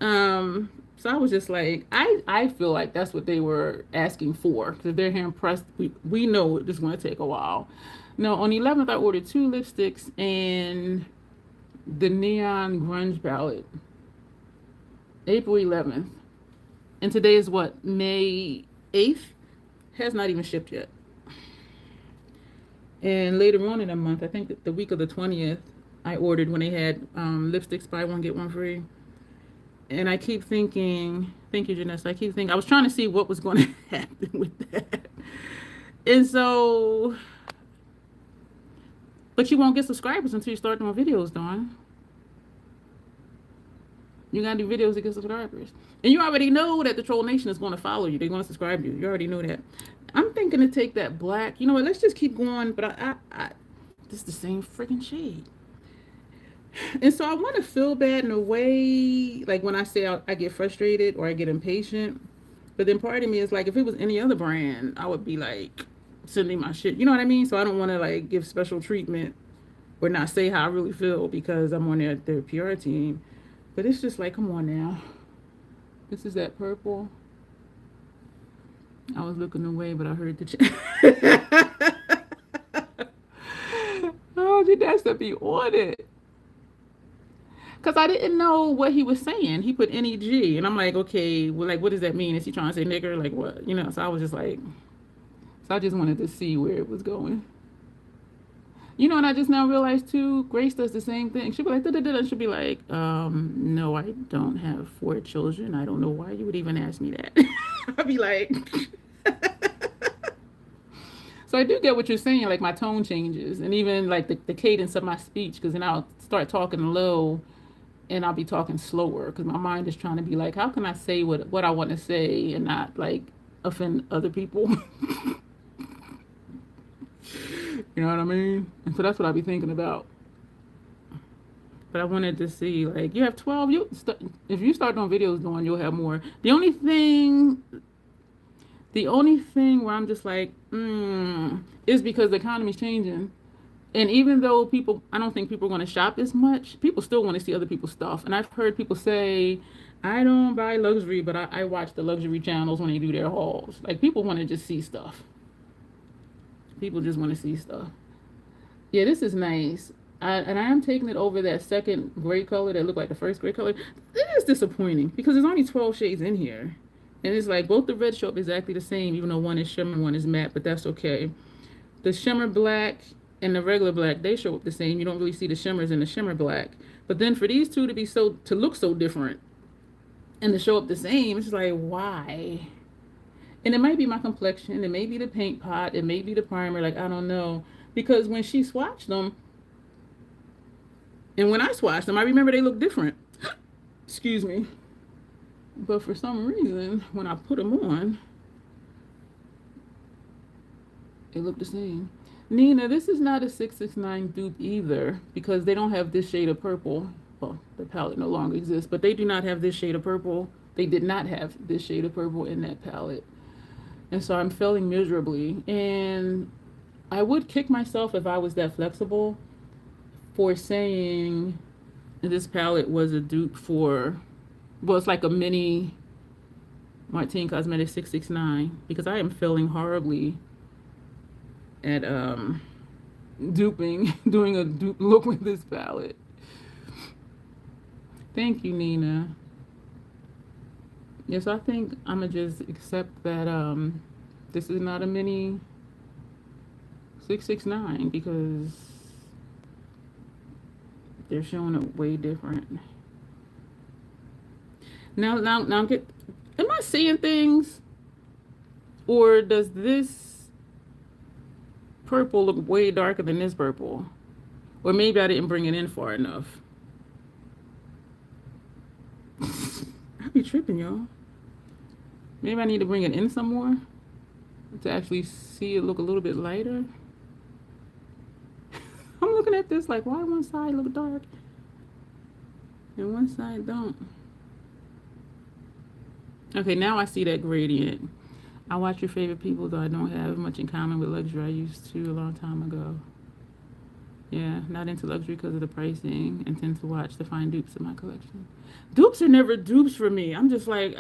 So I was just like, I feel like that's what they were asking for. Because if they're hand pressed, we know it's going to take a while. No, on the 11th, I ordered 2 lipsticks and the Neon Grunge palette. April 11th. And today is what? May 8th? Has not even shipped yet. And later on in the month, I think the week of the 20th, I ordered when they had lipsticks buy one, get one free. And I keep thinking, thank you, Janessa. I was trying to see what was going to happen with that. And so, but you won't get subscribers until you start doing videos, Dawn. You gotta do videos to get subscribers. And you already know that the Troll Nation is going to follow you. They're going to subscribe to you. You already know that. I'm thinking to take that black. You know what? Let's just keep going. But this is the same freaking shade. And so I want to feel bad in a way, like when I say I get frustrated or I get impatient. But then part of me is like, if it was any other brand, I would be like sending my shit. You know what I mean? So I don't want to like give special treatment or not say how I really feel because I'm on their PR team. But it's just like, come on now. This is that purple. I was looking away, but I heard the oh, did that stuff be on it? Because I didn't know what he was saying. He put NEG, and I'm like, okay, well, like, what does that mean? Is he trying to say nigger? Like, what? So I was just like, so I just wanted to see where it was going. And I just now realized too, Grace does the same thing. She'll be like, da-da-da-da. She'll be like, no, I don't have 4 children. I don't know why you would even ask me that. I'll be like, so I do get what you're saying, like my tone changes and even like the cadence of my speech, because then I'll start talking low and I'll be talking slower because my mind is trying to be like, how can I say what I want to say and not like offend other people? You know what I mean? And so that's what I'll be thinking about. But I wanted to see, like, you have 12. If you start doing videos, you'll have more. The only thing where I'm just like, is because the economy's changing. And even though I don't think people are going to shop as much, people still want to see other people's stuff. And I've heard people say, I don't buy luxury, but I watch the luxury channels when they do their hauls. Like, people want to just see stuff. People just want to see stuff. Yeah, this is nice. And I am taking it over that second gray color that looked like the first gray color. It is disappointing because there's only 12 shades in here. And it's like both the reds show up exactly the same, even though one is shimmer, one is matte, but that's okay. The shimmer black and the regular black, they show up the same. You don't really see the shimmers in the shimmer black. But then for these two to look so different and to show up the same, it's like, why? And it might be my complexion, it may be the paint pot, it may be the primer, like, I don't know. Because when she swatched them, and when I swatched them, I remember they look different. Excuse me. But for some reason, when I put them on, they look the same. Nina, this is not a 669 dupe either, because they don't have this shade of purple. Well, the palette no longer exists, but they do not have this shade of purple. They did not have this shade of purple in that palette. And so I'm failing miserably. And I would kick myself if I was that flexible for saying this palette was a dupe for, well, it's like a mini Martine Cosmetics 669, because I am failing horribly at duping, doing a dupe look with this palette. Thank you, Nina. Yes, I think I'm gonna just accept that this is not a mini 669 because they're showing it way different. Now, am I seeing things? Or does this purple look way darker than this purple? Or maybe I didn't bring it in far enough. I be tripping, y'all. Maybe I need to bring it in some more to actually see it look a little bit lighter. I'm looking at this like, why one side look dark and one side don't? Okay, now I see that gradient. I watch your favorite people, though I don't have much in common with luxury. I used to a long time ago. Yeah, not into luxury because of the pricing, and tend to watch to find dupes in my collection. Dupes are never dupes for me. I'm just like,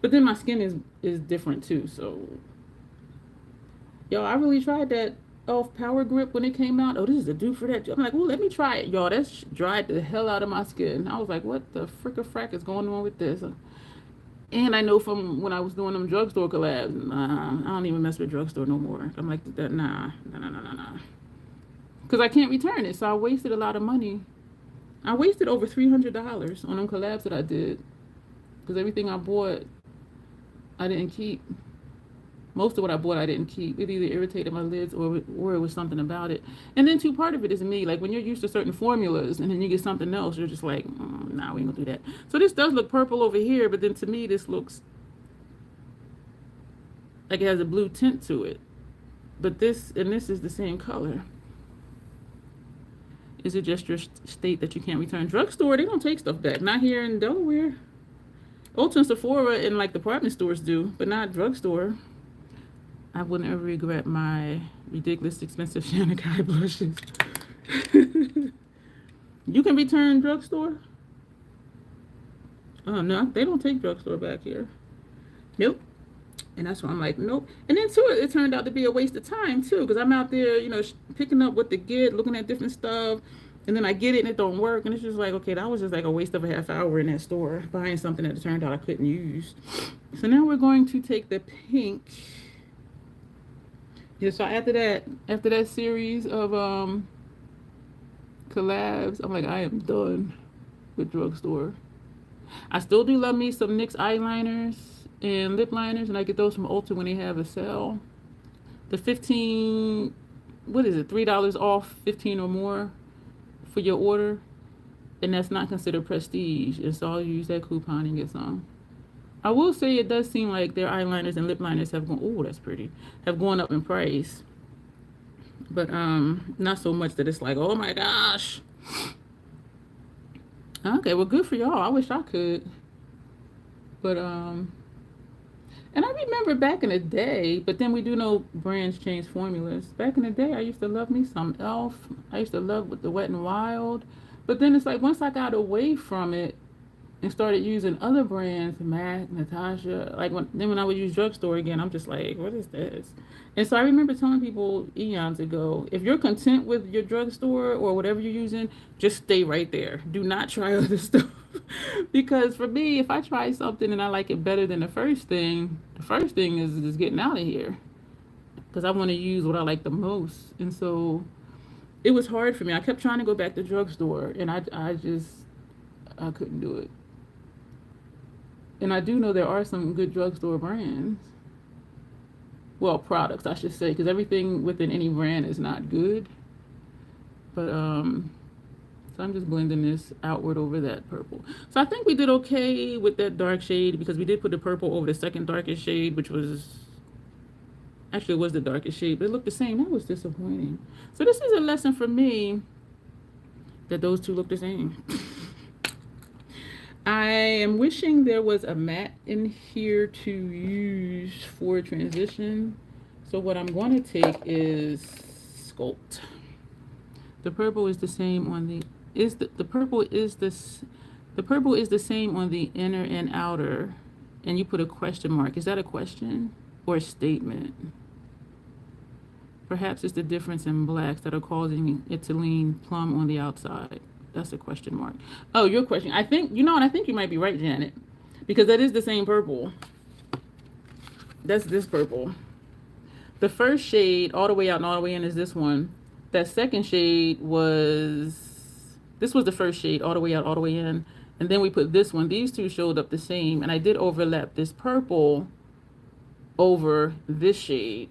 but then my skin is different too. So, yo, I really tried that e.l.f. Power Grip when it came out. Oh, this is a dupe for that. I'm like, oh, let me try it, y'all. That's dried the hell out of my skin. I was like, what the frick is going on with this? And I know from when I was doing them drugstore collabs, I don't even mess with drugstore no more. I'm like, nah. Because I can't return it, so I wasted a lot of money. I wasted over $300 on them collabs that I did. Because everything I bought, I didn't keep. Most of what I bought, I didn't keep. It either irritated my lids or it was something about it. And then part of it is me. Like when you're used to certain formulas and then you get something else, you're just like, nah, we ain't gonna do that. So this does look purple over here, but then to me, this looks like it has a blue tint to it. But this is the same color. Is it just your state that you can't return? Drugstore, they don't take stuff back. Not here in Delaware. Ulta and Sephora and like department stores do, but not drugstore. I wouldn't ever regret my ridiculous expensive Shannon Kai blushes. You can return drugstore? Oh, no, they don't take drugstore back here. Nope. And that's why I'm like, nope. And then, too, it turned out to be a waste of time, too, because I'm out there, picking up what to get, looking at different stuff, and then I get it and it don't work. And it's just like, okay, that was just like a waste of a half hour in that store buying something that it turned out I couldn't use. So now we're going to take the pink. Yeah, so after that series of collabs, I'm like, I am done with drugstore. I still do love me some NYX eyeliners and lip liners, and I get those from Ulta when they have a sale. The $3 off 15 or more for your order, and that's not considered prestige. And so I'll use that coupon and get some. I will say it does seem like their eyeliners and lip liners have gone up in price. But not so much that it's like, oh my gosh. Okay, well, good for y'all. I wish I could. But and I remember back in the day, but then we do know brands change formulas. Back in the day, I used to love me some e.l.f. I used to love with the Wet n Wild. But then it's like once I got away from it and started using other brands, MAC, Natasha, when I would use drugstore again, I'm just like, what is this? And so I remember telling people eons ago, if you're content with your drugstore or whatever you're using, just stay right there. Do not try other stuff. Because for me, if I try something and I like it better than the first thing is getting out of here. Because I want to use what I like the most. And so it was hard for me. I kept trying to go back to drugstore, and I couldn't do it. And I do know there are some good drugstore brands. Well, products, I should say, because everything within any brand is not good. But, so I'm just blending this outward over that purple. So I think we did okay with that dark shade because we did put the purple over the second darkest shade, which was, actually it was the darkest shade, but it looked the same. That was disappointing. So this is a lesson for me that those two look the same. I am wishing there was a matte in here to use for transition. So what I'm going to take is Sculpt. The purple is the same on the the purple is the same on the inner and outer and you put a question mark. Is that a question or a statement? Perhaps it's the difference in blacks that are causing it to lean plum on the outside. That's a question mark. Oh, your question. I think, you know, and I think you might be right, Janet, because that is the same purple. That's this purple. The first shade all the way out and all the way in is this one. That second shade was, this was the first shade all the way out, all the way in. And then we put this one. These two showed up the same. And I did overlap this purple over this shade.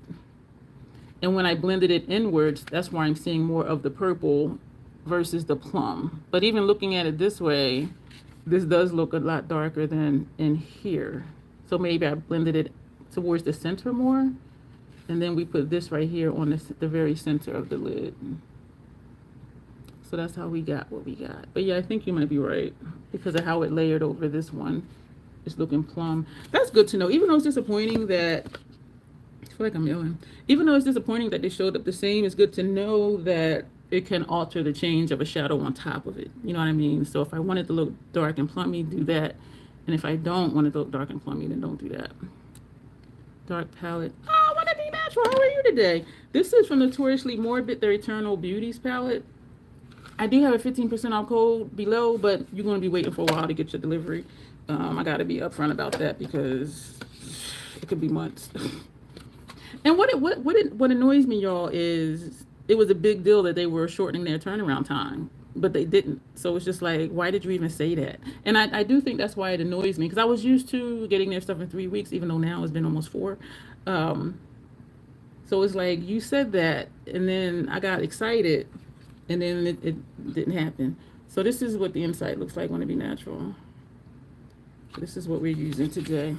And when I blended it inwards, that's why I'm seeing more of the purple versus the plum. But even looking at it this way, this does look a lot darker than in here. So maybe I blended it towards the center more. And then we put this right here on the very center of the lid. So that's how we got what we got. But yeah, I think you might be right because of how it layered over this one. It's looking plum. That's good to know. Even though it's disappointing that, I feel like I'm yelling. Even though it's disappointing that they showed up the same, it's good to know that it can alter the change of a shadow on top of it. You know what I mean? So if I want it to look dark and plummy, do that. And if I don't want it to look dark and plummy, then don't do that. Dark palette. Oh, I want to be natural. How are you today? This is from Notoriously Morbid, their Eternal Beauties palette. I do have a 15% off code below, but you're going to be waiting for a while to get your delivery. I got to be upfront about that because it could be months. And what annoys me, y'all, is it was a big deal that they were shortening their turnaround time, but they didn't. So it's just like, why did you even say that? And I do think that's why it annoys me, because I was used to getting their stuff in 3 weeks, even though now it's been almost 4. So it's like, you said that, and then I got excited, and then it didn't happen. So this is what the inside looks like when it be natural. This is what we're using today.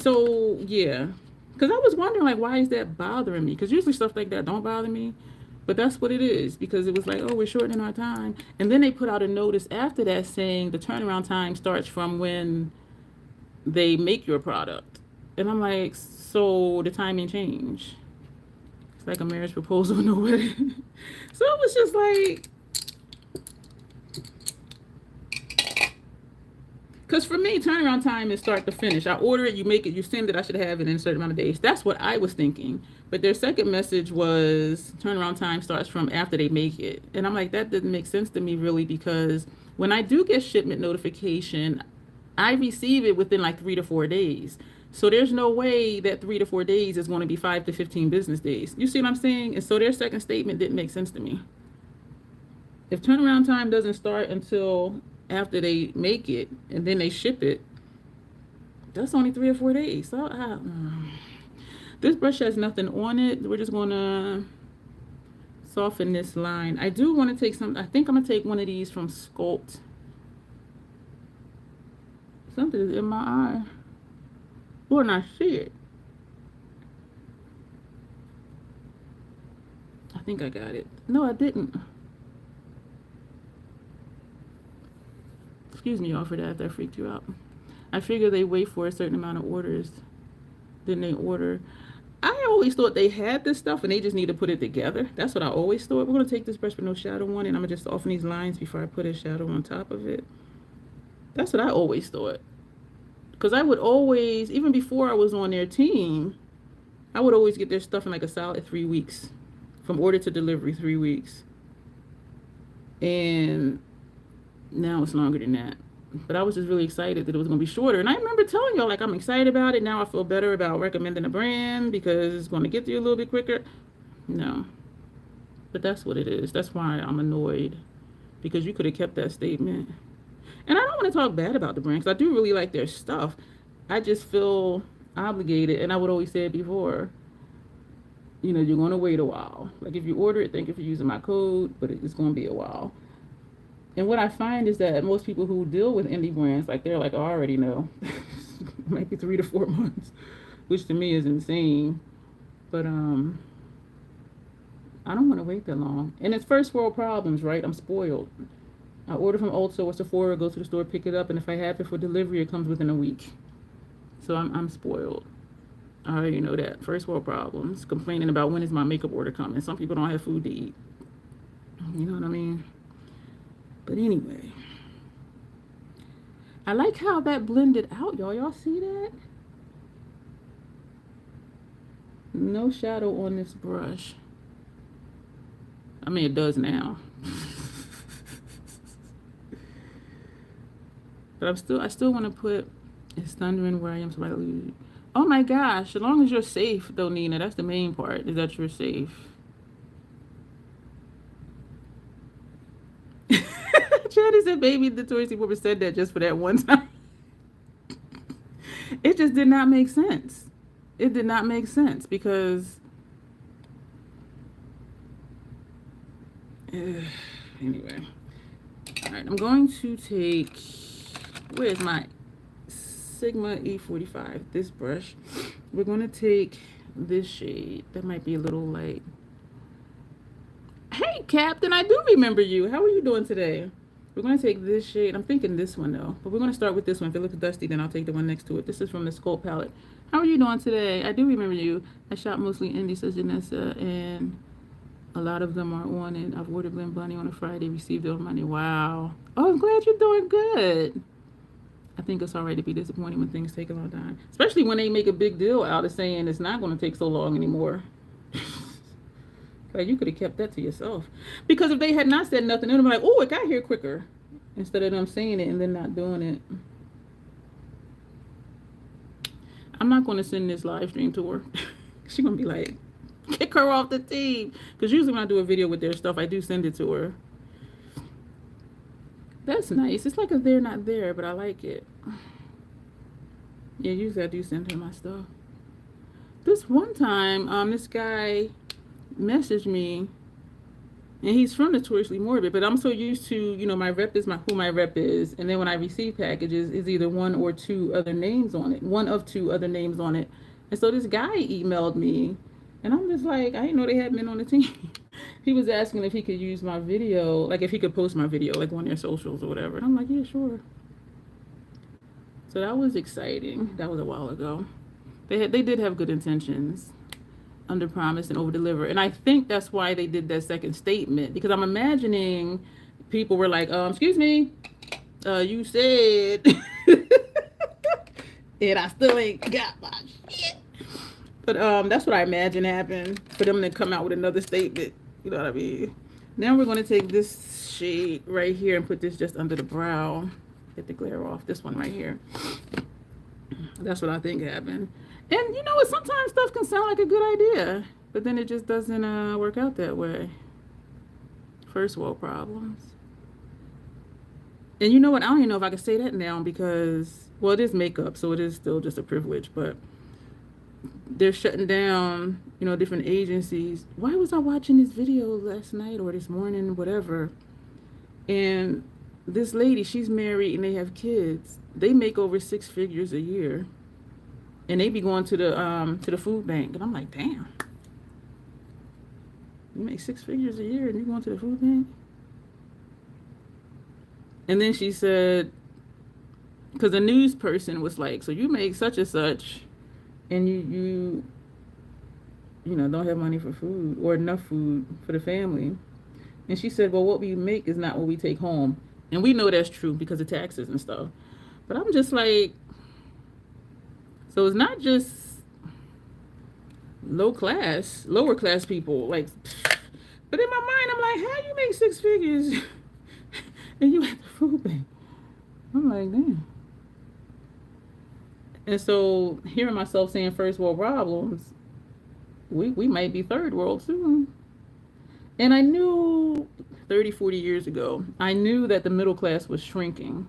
So yeah, because I was wondering, like, why is that bothering me? Because usually stuff like that don't bother me. But that's what it is, because it was like, oh, we're shortening our time. And then they put out a notice after that saying the turnaround time starts from when they make your product. And I'm like, so the timing changed. It's like a marriage proposal, no wedding. So it was just like, because for me, turnaround time is start to finish. I order it, you make it, you send it, I should have it in a certain amount of days. That's what I was thinking. But their second message was turnaround time starts from after they make it. And I'm like, that didn't make sense to me really, because when I do get shipment notification, I receive it within like 3 to 4 days. So there's no way that 3 to 4 days is going to be 5 to 15 business days. You see what I'm saying? And so their second statement didn't make sense to me. If turnaround time doesn't start until after they make it and then they ship it, that's only 3 or 4 days. So this brush has nothing on it. We're just gonna soften this line. I do want to take some, I think I'm gonna take one of these from Sculpt. Something is in my eye. Oh, and I see it. I think I got it. No, I didn't. Excuse me, y'all, for that. That freaked you out. I figure they wait for a certain amount of orders. Then they order. I always thought they had this stuff and they just need to put it together. That's what I always thought. We're going to take this brush with no shadow on it, and I'm going to just soften these lines before I put a shadow on top of it. That's what I always thought. Because I would always, even before I was on their team, I would always get their stuff in like a solid 3 weeks. From order to delivery, 3 weeks. And now it's longer than that. But I was just really excited that it was going to be shorter. And I remember telling y'all, like, I'm excited about it. Now I feel better about recommending a brand because it's going to get to you a little bit quicker. No. But that's what it is. That's why I'm annoyed. Because you could have kept that statement. And I don't want to talk bad about the brand, because I do really like their stuff. I just feel obligated. And I would always say it before. You know, you're going to wait a while. Like, if you order it, thank you for using my code. But it's going to be a while. And what I find is that most people who deal with indie brands, like, they're like, oh, I already know. It might be 3 to 4 months, which to me is insane. But I don't want to wait that long. And it's first world problems, right? I'm spoiled. I order from Ulta or Sephora, go to the store, pick it up, and if I have it for delivery, it comes within a week. So I'm spoiled. I already know that. First world problems. Complaining about when is my makeup order coming. Some people don't have food to eat. You know what I mean? But anyway, I like how that blended out, y'all. Y'all see that? No shadow on this brush. I mean, it does now. But I still want to put, it's thundering where I am, so I lose. Oh my gosh, as long as you're safe though, Nina, that's the main part, is that you're safe. Chad said, baby, Notoriously Morbid said that just for that one time. It just did not make sense. It did not make sense because anyway. All right, I'm going to take, where's my Sigma E45, this brush. We're going to take this shade. That might be a little light. Hey, Captain, I do remember you. How are you doing today? We're going to take this shade. I'm thinking this one, though. But we're going to start with this one. If it looks dusty, then I'll take the one next to it. This is from the Sculpt palette. How are you doing today? I do remember you. I shop mostly indie, says Janessa, and a lot of them are on it. I've ordered Blend Bunny on a Friday, received it on Monday. Wow. Oh, I'm glad you're doing good. I think it's all right to be disappointed when things take a long time. Especially when they make a big deal out of saying it's not going to take so long anymore. Like, you could have kept that to yourself. Because if they had not said nothing, they would have been like, oh, it got here quicker. Instead of them saying it and then not doing it. I'm not going to send this live stream to her. She's going to be like, kick her off the team. Because usually when I do a video with their stuff, I do send it to her. That's nice. It's like a they're not there, but I like it. Yeah, usually I do send her my stuff. This one time, this guy messaged me, and he's from Notoriously Morbid, but I'm so used to, you know, my rep is who my rep is, and then when I receive packages, is either one or two other names on it, one of two other names on it. And so this guy emailed me, and I'm just like, I didn't know they had been on the team. He was asking if he could use my video, like if he could post my video, like on their socials or whatever. And I'm like, yeah, sure. So that was exciting. That was a while ago. They did have good intentions. Under promise and over deliver. And I think that's why they did that second statement, because I'm imagining people were like, excuse me, you said, and I still ain't got my shit. But that's what I imagine happened for them to come out with another statement. You know what I mean? Now we're going to take this shade right here and put this just under the brow. Get the glare off. This one right here. That's what I think happened. And you know what? Sometimes stuff can sound like a good idea, but then it just doesn't work out that way. First world problems. And you know what? I don't even know if I can say that now because, well, it is makeup, so it is still just a privilege, but they're shutting down, you know, different agencies. Why was I watching this video last night or this morning, whatever? And this lady, she's married and they have kids. They make over 6 figures a year. And they be going to the food bank. And I'm like, damn. You make 6 figures a year and you're going to the food bank? And then she said, because the news person was like, so you make such and such, and you know, don't have money for food or enough food for the family. And she said, well, what we make is not what we take home. And we know that's true because of taxes and stuff. But I'm just like, so it's not just lower class people. Like, but in my mind, I'm like, how you make 6 figures and you at the food bank? I'm like, damn. And so hearing myself saying first world problems, we might be third world soon. And I knew 30, 40 years ago, I knew that the middle class was shrinking.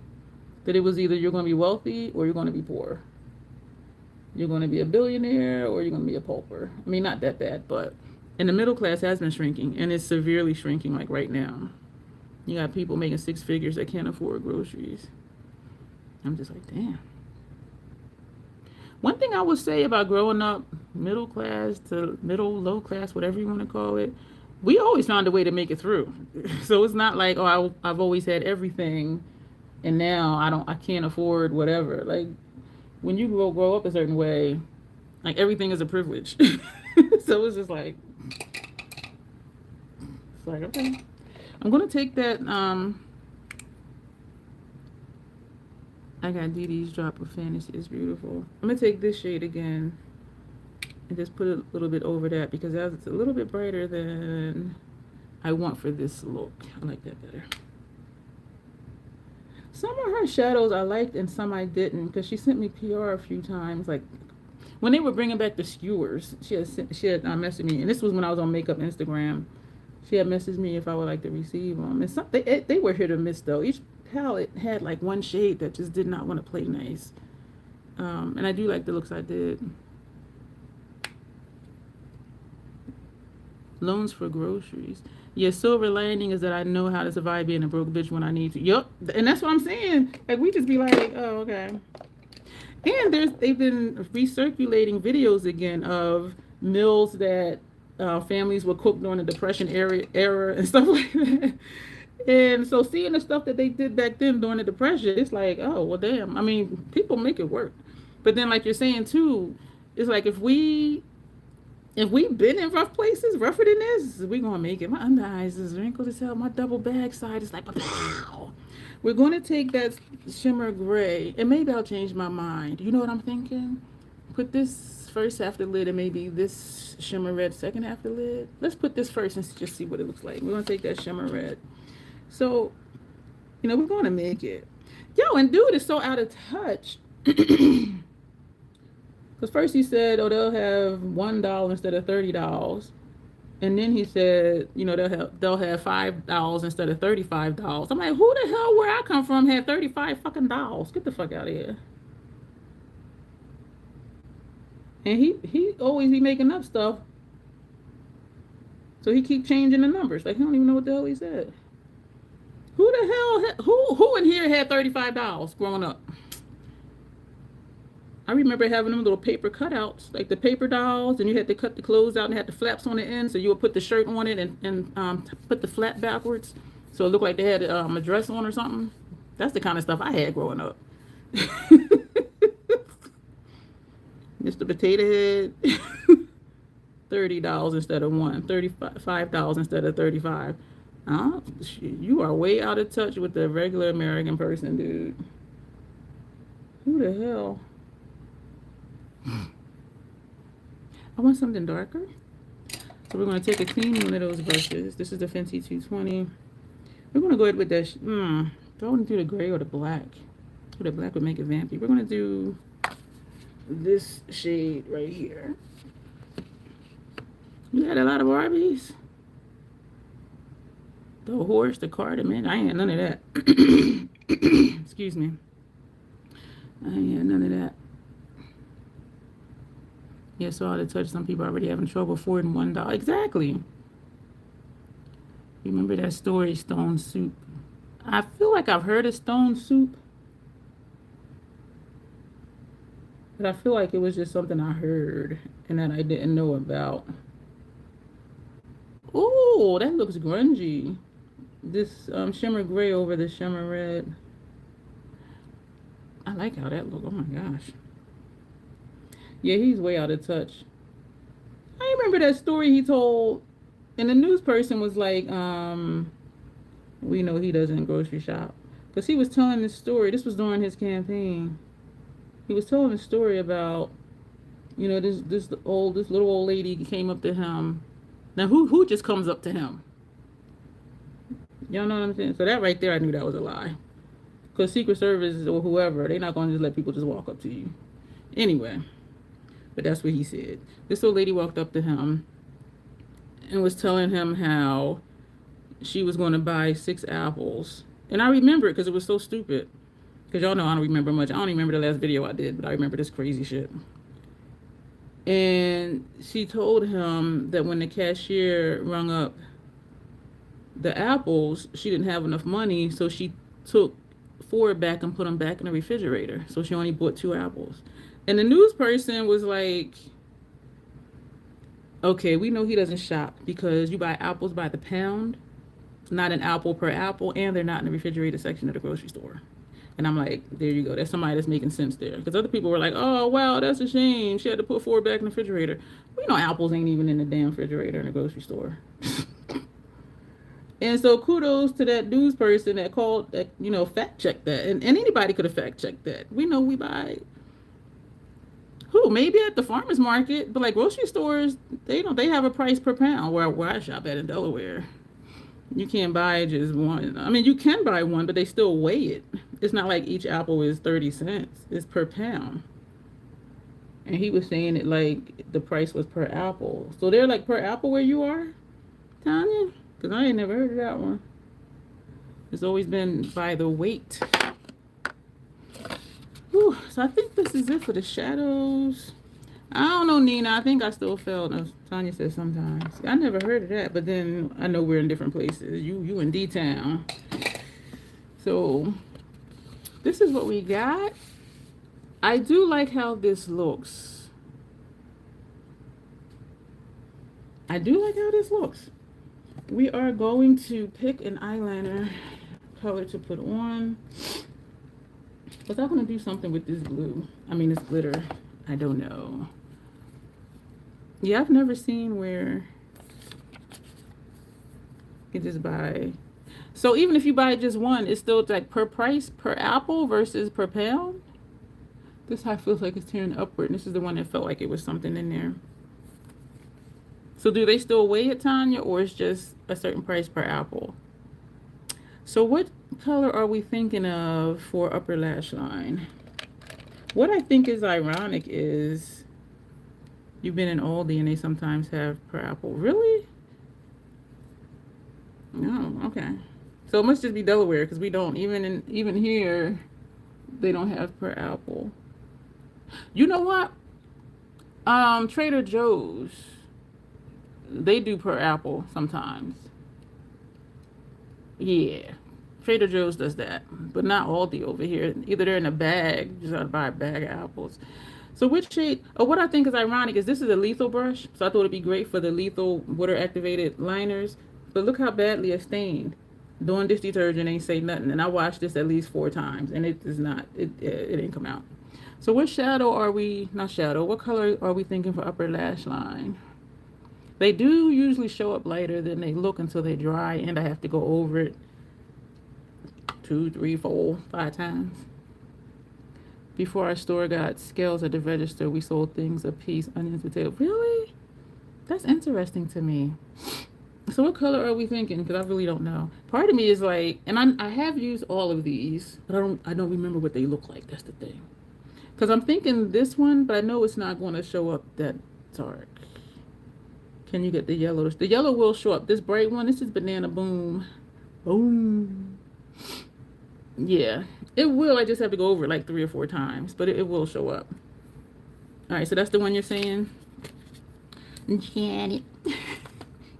That it was either you're going to be wealthy or you're going to be poor. You're going to be a billionaire or you're going to be a pauper. I mean, not that bad, but and the middle class has been shrinking, and it's severely shrinking like right now. You got people making 6 figures that can't afford groceries. I'm just like, damn. One thing I would say about growing up middle class to middle, low class, whatever you want to call it, we always found a way to make it through. So it's not like, oh, I've always had everything and now I can't afford whatever. Like, when you grow up a certain way, like everything is a privilege. So it's just like, it's like, okay. I'm going to take that, I got DD's Drop of Fantasy. It's beautiful. I'm going to take this shade again and just put a little bit over that because that's a little bit brighter than I want for this look. I like that better. Some of her shadows I liked and some I didn't because she sent me PR a few times. Like when they were bringing back the skewers, she had messaged me, and this was when I was on Makeup Instagram. She had messaged me if I would like to receive them. And some, they were hit or miss though. Each palette had like one shade that just did not want to play nice. And I do like the looks I did. Loans for groceries. Your silver lining is that I know how to survive being a broke bitch when I need to. Yup. And that's what I'm saying. Like we just be like, oh, okay. And they've been recirculating videos again of meals that families were cooked during the Depression era and stuff like that. And so seeing the stuff that they did back then during the Depression, it's like, oh, well, damn. I mean, people make it work. But then like you're saying too, it's like if we've been in rough places, rougher than this, we gonna make it. My under eyes is wrinkled as hell. My double bag side is like, pow. We're gonna take that shimmer gray, and maybe I'll change my mind. You know what I'm thinking? Put this first half the lid, and maybe this shimmer red second half the lid. Let's put this first and just see what it looks like. We're gonna take that shimmer red. So, you know, we're gonna make it. Yo, and dude is so out of touch. Because first he said, oh, they'll have $1 instead of $30. And then he said, you know, they'll have $5 instead of $35. I'm like, who the hell where I come from had 35 fucking dollars? Get the fuck out of here. And he always be making up stuff. So he keep changing the numbers. Like he don't even know what the hell he said. Who the hell who in here had $35 growing up? I remember having them little paper cutouts, like the paper dolls, and you had to cut the clothes out and had the flaps on the end, so you would put the shirt on it and put the flap backwards, so it looked like they had a dress on or something. That's the kind of stuff I had growing up. Mr. Potato Head, $30 instead of $5 instead of $35. You are way out of touch with the regular American person, dude. Who the hell? I want something darker. So we're going to take a clean one of those brushes. This is the Fenty 220. We're going to go ahead with that. Do I want to do the gray or the black? The black would make it vampy. We're going to do this shade right here. You had a lot of Barbies? The horse, the cardamom. I ain't had none of that. Excuse me. I ain't had none of that. Yeah, so out of touch, some people already having trouble affording $1. Exactly. Remember that story, Stone Soup? I feel like I've heard of Stone Soup. But I feel like it was just something I heard and that I didn't know about. Ooh, that looks grungy. This shimmer gray over the shimmer red. I like how that looks. Oh my gosh. Yeah, he's way out of touch. I remember that story he told, and the news person was like, we know he doesn't grocery shop. Because he was telling this story. This was during his campaign. He was telling a story about, you know, this little old lady came up to him. Now, who just comes up to him? Y'all know what I'm saying? So that right there, I knew that was a lie. Because Secret Service or whoever, they're not going to just let people just walk up to you. Anyway. But that's what he said. This old lady walked up to him and was telling him how she was going to buy 6 apples. And I remember it because it was so stupid. Because y'all know I don't remember much. I don't even remember the last video I did, but I remember this crazy shit. And she told him that when the cashier rung up the apples, she didn't have enough money, so she took 4 back and put them back in the refrigerator. So she only bought 2 apples. And the news person was like, okay, we know he doesn't shop because you buy apples by the pound, not an apple per apple, and they're not in the refrigerator section of the grocery store. And I'm like, there you go. That's somebody that's making sense there. Because other people were like, oh, wow, that's a shame. She had to put 4 back in the refrigerator. We know apples ain't even in the damn refrigerator in the grocery store. And so kudos to that news person that called that, you know, fact checked that. And anybody could have fact checked that. We know we buy who maybe at the farmers market, but like grocery stores, they have a price per pound where I shop at in Delaware. You can't buy just one. I mean, you can buy one, but they still weigh it. It's not like each apple is 30 cents. It's per pound. And he was saying it like the price was per apple. So they're like per apple where you are, Tanya? Because I ain't never heard of that one. It's always been by the weight. Whew, so I think this is it for the shadows. I don't know, Nina. I think I still felt. Tanya said sometimes. I never heard of that, but then I know we're in different places. You in D-Town. So this is what we got. I do like how this looks. I do like how this looks. We are going to pick an eyeliner color to put on. Was I going to do something with this glue? I mean, this glitter. I don't know. Yeah, I've never seen where you can just buy. So even if you buy just one, it's still like per price, per apple versus per pound. This high feels like it's tearing upward. And this is the one that felt like it was something in there. So do they still weigh it, Tanya, or it's just a certain price per apple? So what color are we thinking of for upper lash line? What I think is ironic is you've been in Aldi and they sometimes have per apple. Really? No, okay. So it must just be Delaware because we don't, even here, they don't have per apple. You know what? Trader Joe's, they do per apple sometimes. Yeah. Trader Joe's does that, but not Aldi over here. Either they're in a bag, you just gotta buy a bag of apples. So which shade, what I think is ironic is this is a lethal brush, so I thought it'd be great for the lethal water activated liners, but look how badly it's stained. Doing dish detergent ain't say nothing, and I washed this at least 4 times, and it is not, it didn't come out. So what shadow are we, not shadow, what color are we thinking for upper lash line? They do usually show up lighter than they look until they dry, and I have to go over it 2, 3, 4, 5 times. Before our store got scales at the register, we sold things a piece, onions, potato. Really? That's interesting to me. So what color are we thinking? Because I really don't know. Part of me is like, and I have used all of these, but I don't remember what they look like. That's the thing. Because I'm thinking this one, but I know it's not going to show up that dark. Can you get the yellow? The yellow will show up. This bright one, this is Banana Boom. Boom. Yeah, it will. I just have to go over it like 3 or 4 times, but it will show up. All right, so that's the one you're saying? Janet.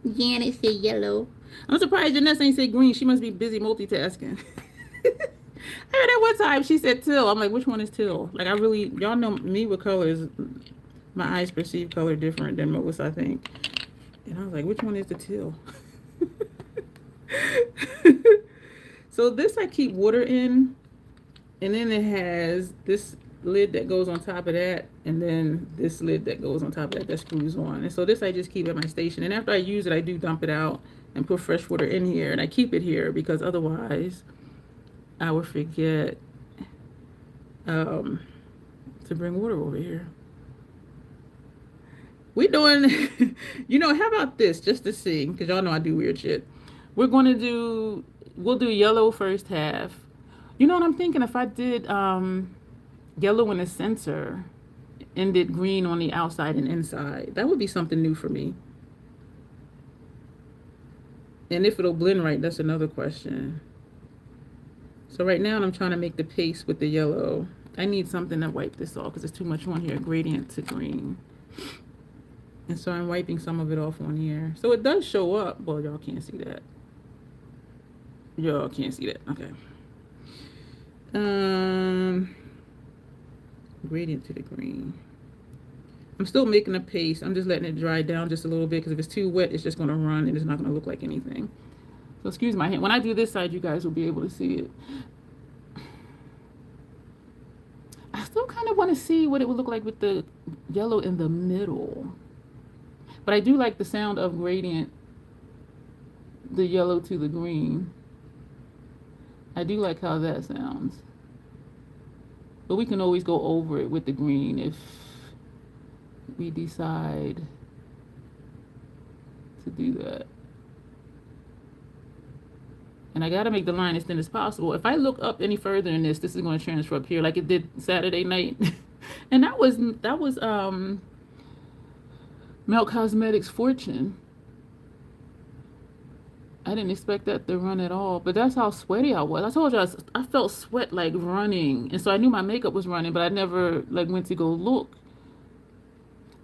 Janet said yellow. I'm surprised Janessa ain't say green. She must be busy multitasking. I heard that one time she said teal. I'm like, which one is teal? Like, I really, y'all know me with colors. My eyes perceive color different than most, I think. And I was like, which one is the teal? So this I keep water in, and then it has this lid that goes on top of that, and then this lid that goes on top of that that screws on. And so this I just keep at my station, and after I use it, I do dump it out and put fresh water in here, and I keep it here because otherwise I would forget to bring water over here. We doing, you know, how about this, just to see, because y'all know I do weird shit. We're going to do, we'll do yellow first half. You know what I'm thinking? If I did yellow in the center and did green on the outside and inside, that would be something new for me. And if it'll blend right, that's another question. So right now I'm trying to make the paste with the yellow. I need something to wipe this off because there's too much on here, gradient to green. And so I'm wiping some of it off on here. So it does show up. Well, y'all can't see that. Y'all can't see that. Okay. Gradient to the green. I'm still making a paste. I'm just letting it dry down just a little bit because if it's too wet, it's just going to run and it's not going to look like anything. So excuse my hand. When I do this side, you guys will be able to see it. I still kind of want to see what it would look like with the yellow in the middle. But I do like the sound of gradient the yellow to the green. I do like how that sounds. But we can always go over it with the green if we decide to do that. And I gotta make the line as thin as possible. If I look up any further in this, this is gonna transfer up here like it did Saturday night. And that was Melt Cosmetics Fortune. I didn't expect that to run at all, but that's how sweaty I was. I told you I felt sweat like running, and so I knew my makeup was running, but I never like went to go look.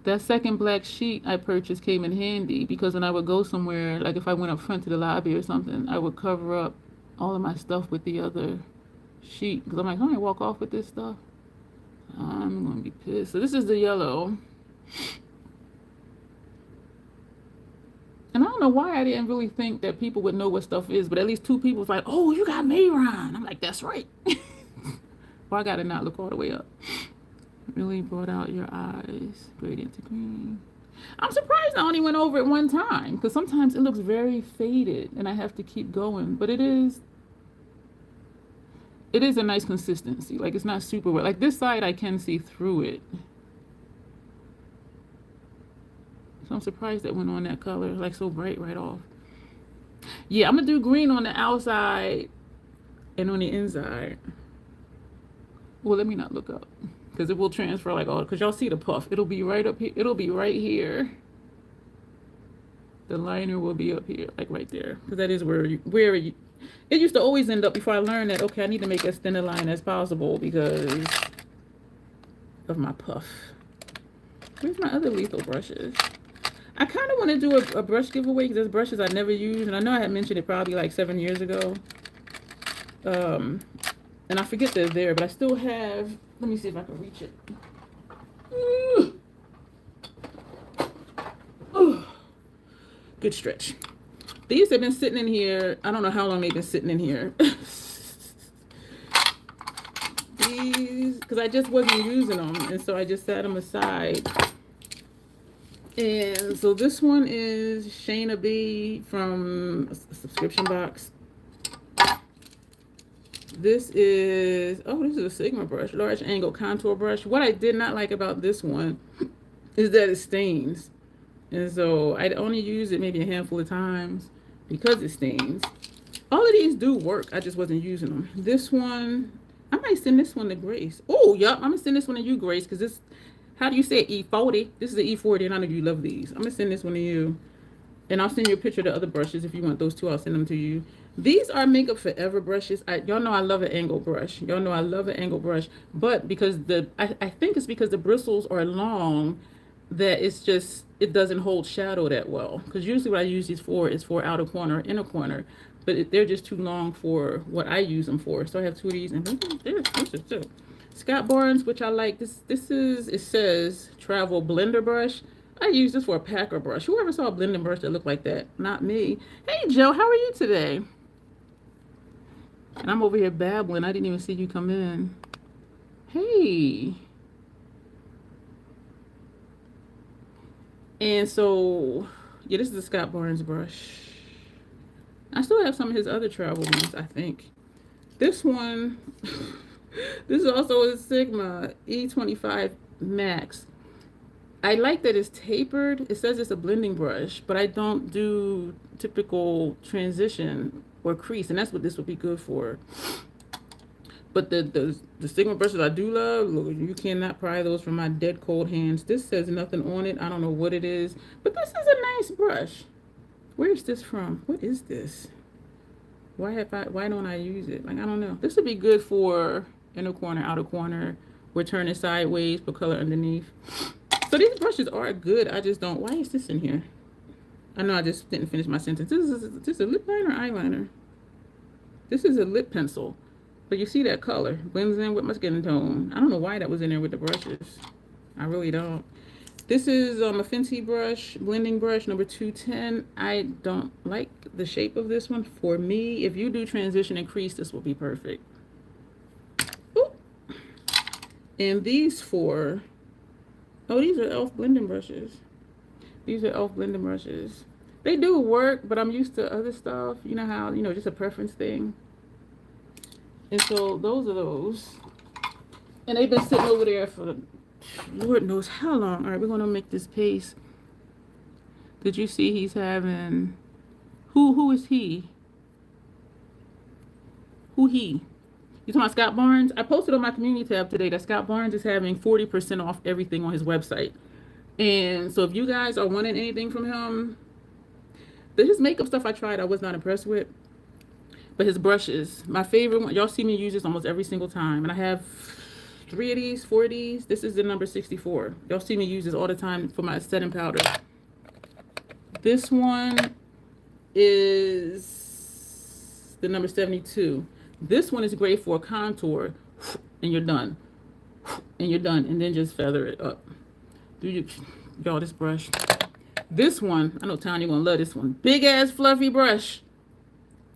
That second black sheet I purchased came in handy because when I would go somewhere, like if I went up front to the lobby or something, I would cover up all of my stuff with the other sheet because I'm like, I walk off with this stuff. I'm gonna be pissed. So this is the yellow. And I don't know why I didn't really think that people would know what stuff is, but at least 2 people was like, oh, you got Mayron. I'm like, that's right. Well, I gotta not look all the way up. Really brought out your eyes. Gradient to green. I'm surprised I only went over it one time because sometimes it looks very faded and I have to keep going. But it is a nice consistency. Like it's not super wet. Like this side I can see through it. So I'm surprised that went on that color, like so bright right off. Yeah, I'm gonna do green on the outside and on the inside. Well, let me not look up because it will transfer like all, because y'all see the puff. It'll be right up here. It'll be right here. The liner will be up here, like right there, because that is where it used to always end up before I learned that, okay, I need to make as thin a line as possible because of my puff. Where's my other lethal brushes? I kind of want to do a brush giveaway because there's brushes I never used, and I know I had mentioned it probably like 7 years ago. And I forget they're there, but I still have. Let me see if I can reach it. Good stretch. These have been sitting in here. I don't know how long they've been sitting in here. These, because I just wasn't using them, and so I just set them aside. And so this one is Shayna B from a subscription box. This is, oh, this is a Sigma brush, large angle contour brush. What I did not like about this one is that it stains. And so I only use it maybe a handful of times because it stains. All of these do work. I just wasn't using them. This one, I might send this one to Grace. Oh, yup, I'm gonna send this one to you, Grace, because this, how do you say it? E40? This is the E40, and I know you love these. I'm gonna send this one to you. And I'll send you a picture of the other brushes. If you want those two, I'll send them to you. These are Makeup Forever brushes. Y'all know I love an angle brush. Y'all know I love an angle brush. But because I think it's because the bristles are long that it's just, it doesn't hold shadow that well. Because usually what I use these for is for outer corner or inner corner. But they're just too long for what I use them for. So I have 2 of these. And they're expensive too. Scott Barnes, which I like. This is, it says Travel Blender Brush. I use this for a packer brush. Whoever saw a blending brush that looked like that? Not me. Hey, Joe, how are you today? And I'm over here babbling. I didn't even see you come in. Hey. And so, yeah, this is the Scott Barnes brush. I still have some of his other travel ones, I think. This one, this is also a Sigma E25 Max. I like that it's tapered. It says it's a blending brush, but I don't do typical transition or crease, and that's what this would be good for. But the Sigma brushes I do love, look, you cannot pry those from my dead cold hands. This says nothing on it. I don't know what it is, but this is a nice brush. Where is this from? What is this? Why don't I use it? Like, I don't know. This would be good for inner corner, outer corner. We're turning sideways, put color underneath. So these brushes are good. I just don't. Why is this in here? I know I just didn't finish my sentence. This is a lip liner or eyeliner. This is a lip pencil. But you see that color blends in with my skin tone. I don't know why that was in there with the brushes. I really don't. This is a Fenty brush, blending brush number 210. I don't like the shape of this one. For me, if you do transition and crease, this will be perfect. Ooh. And these four. Oh, these are e.l.f. blending brushes. These are e.l.f. blending brushes. They do work, but I'm used to other stuff. You know how, just a preference thing. And so those are those. And they've been sitting over there for Lord knows how long. All right, we're going to make this paste. Did you see he's having... Who is he? Who he? You talking about Scott Barnes? I posted on my community tab today that Scott Barnes is having 40% off everything on his website. And so if you guys are wanting anything from him, his makeup stuff I tried, I was not impressed with. But his brushes, my favorite one, y'all see me use this almost every single time. And I have 3 of these, 4 of these. This is the number 64. Y'all see me use this all the time for my setting powder. This one is the number 72. This one is great for a contour, and you're done. And you're done. And then just feather it up. Y'all, this brush. This one, I know Tanya gonna love this one. Big ass fluffy brush.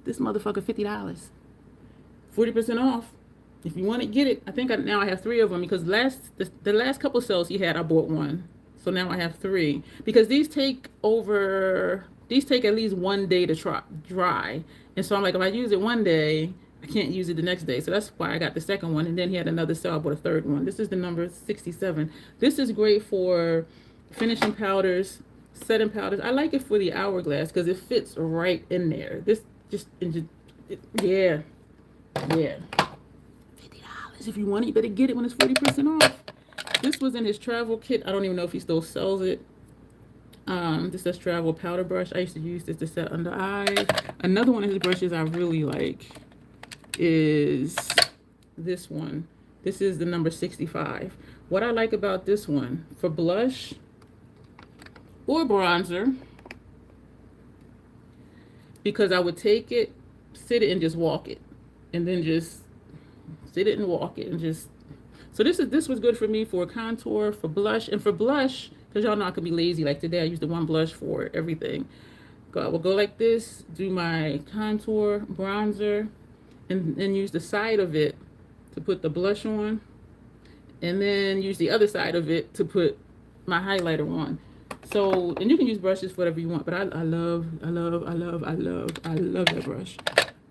This motherfucker $50. 40% off. If you want to get it, I think now I have 3 of them because the last couple sales he had, I bought one. So now I have 3 because these take at least 1 day to dry. And so I'm like, if I use it one day, I can't use it the next day. So that's why I got the second one. And then he had another sale, I bought a third one. This is the number 67. This is great for finishing powders, setting powders. I like it for the hourglass because it fits right in there. This yeah. $50. If you want it, you better get it when it's 40% off. This was in his travel kit. I don't even know if he still sells it. This says travel powder brush. I used to use this to set under eyes. Another one of his brushes I really like is this one. This is the number 65. What I like about this one, for blush or bronzer, because I would take it, sit it, and just walk it. And then just sit it and walk it and just... So this was good for me for contour, for blush, and for blush, because y'all know I could be lazy. Like today, I used the one blush for everything. I will go like this, do my contour, bronzer, and then use the side of it to put the blush on, and then use the other side of it to put my highlighter on. So, and you can use brushes for whatever you want, but I love that brush.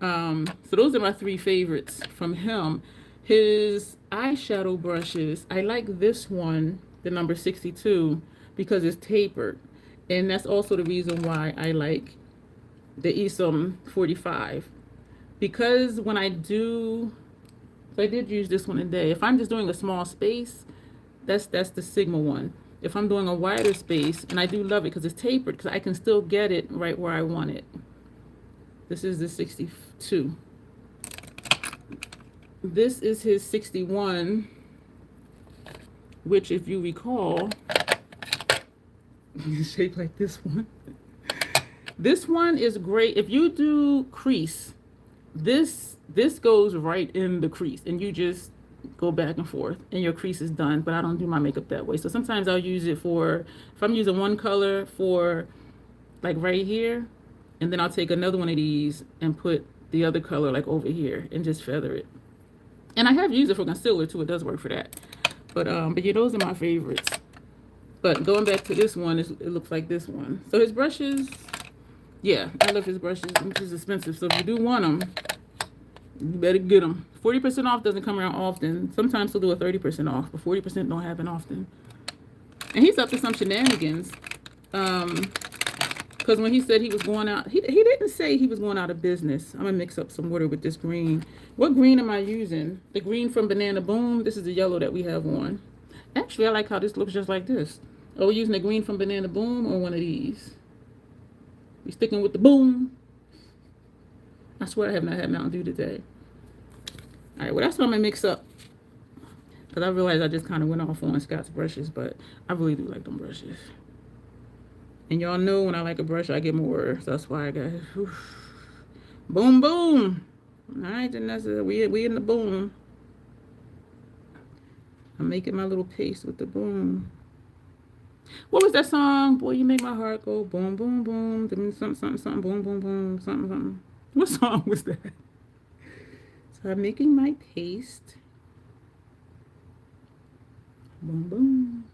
So those are my 3 favorites from him. His eyeshadow brushes, I like this one, the number 62, because it's tapered. And that's also the reason why I like the Isom 45. Because when I did use this one today. If I'm just doing a small space, that's the Sigma one. If I'm doing a wider space, and I do love it because it's tapered, because I can still get it right where I want it. This is the 62. This is his 61, which, if you recall, shaped like this one. This one is great if you do crease. This goes right in the crease, and you just go back and forth, and your crease is done. But I don't do my makeup that way. So sometimes I'll use it for, if I'm using one color for like right here, and then I'll take another one of these and put the other color like over here and just feather it. And I have used it for concealer too. It does work for that. But yeah, those are my favorites. But going back to this one, it looks like this one. So his brushes, yeah, I love his brushes. It's expensive. So if you do want them, you better get them. 40% off doesn't come around often. Sometimes he'll do a 30% off, but 40% don't happen often. And he's up to some shenanigans. Because when he said he was going out, he didn't say he was going out of business. I'm going to mix up some water with this green. What green am I using? The green from Banana Boom. This is the yellow that we have on. Actually, I like how this looks just like this. Are we using the green from Banana Boom or one of these? We sticking with the boom. I swear I have not had Mountain Dew today. All right, well, that's what I'm going to mix up. Because I realized I just kind of went off on Scott's brushes, but I really do like them brushes. And y'all know when I like a brush, I get more. So that's why I got, boom, boom. All right, then that's it. We in the boom. I'm making my little paste with the boom. What was that song? Boy, you make my heart go boom, boom, boom. Something, something, something, boom, boom, boom, something, something. What song was that? So I'm making my paste. Boom, boom.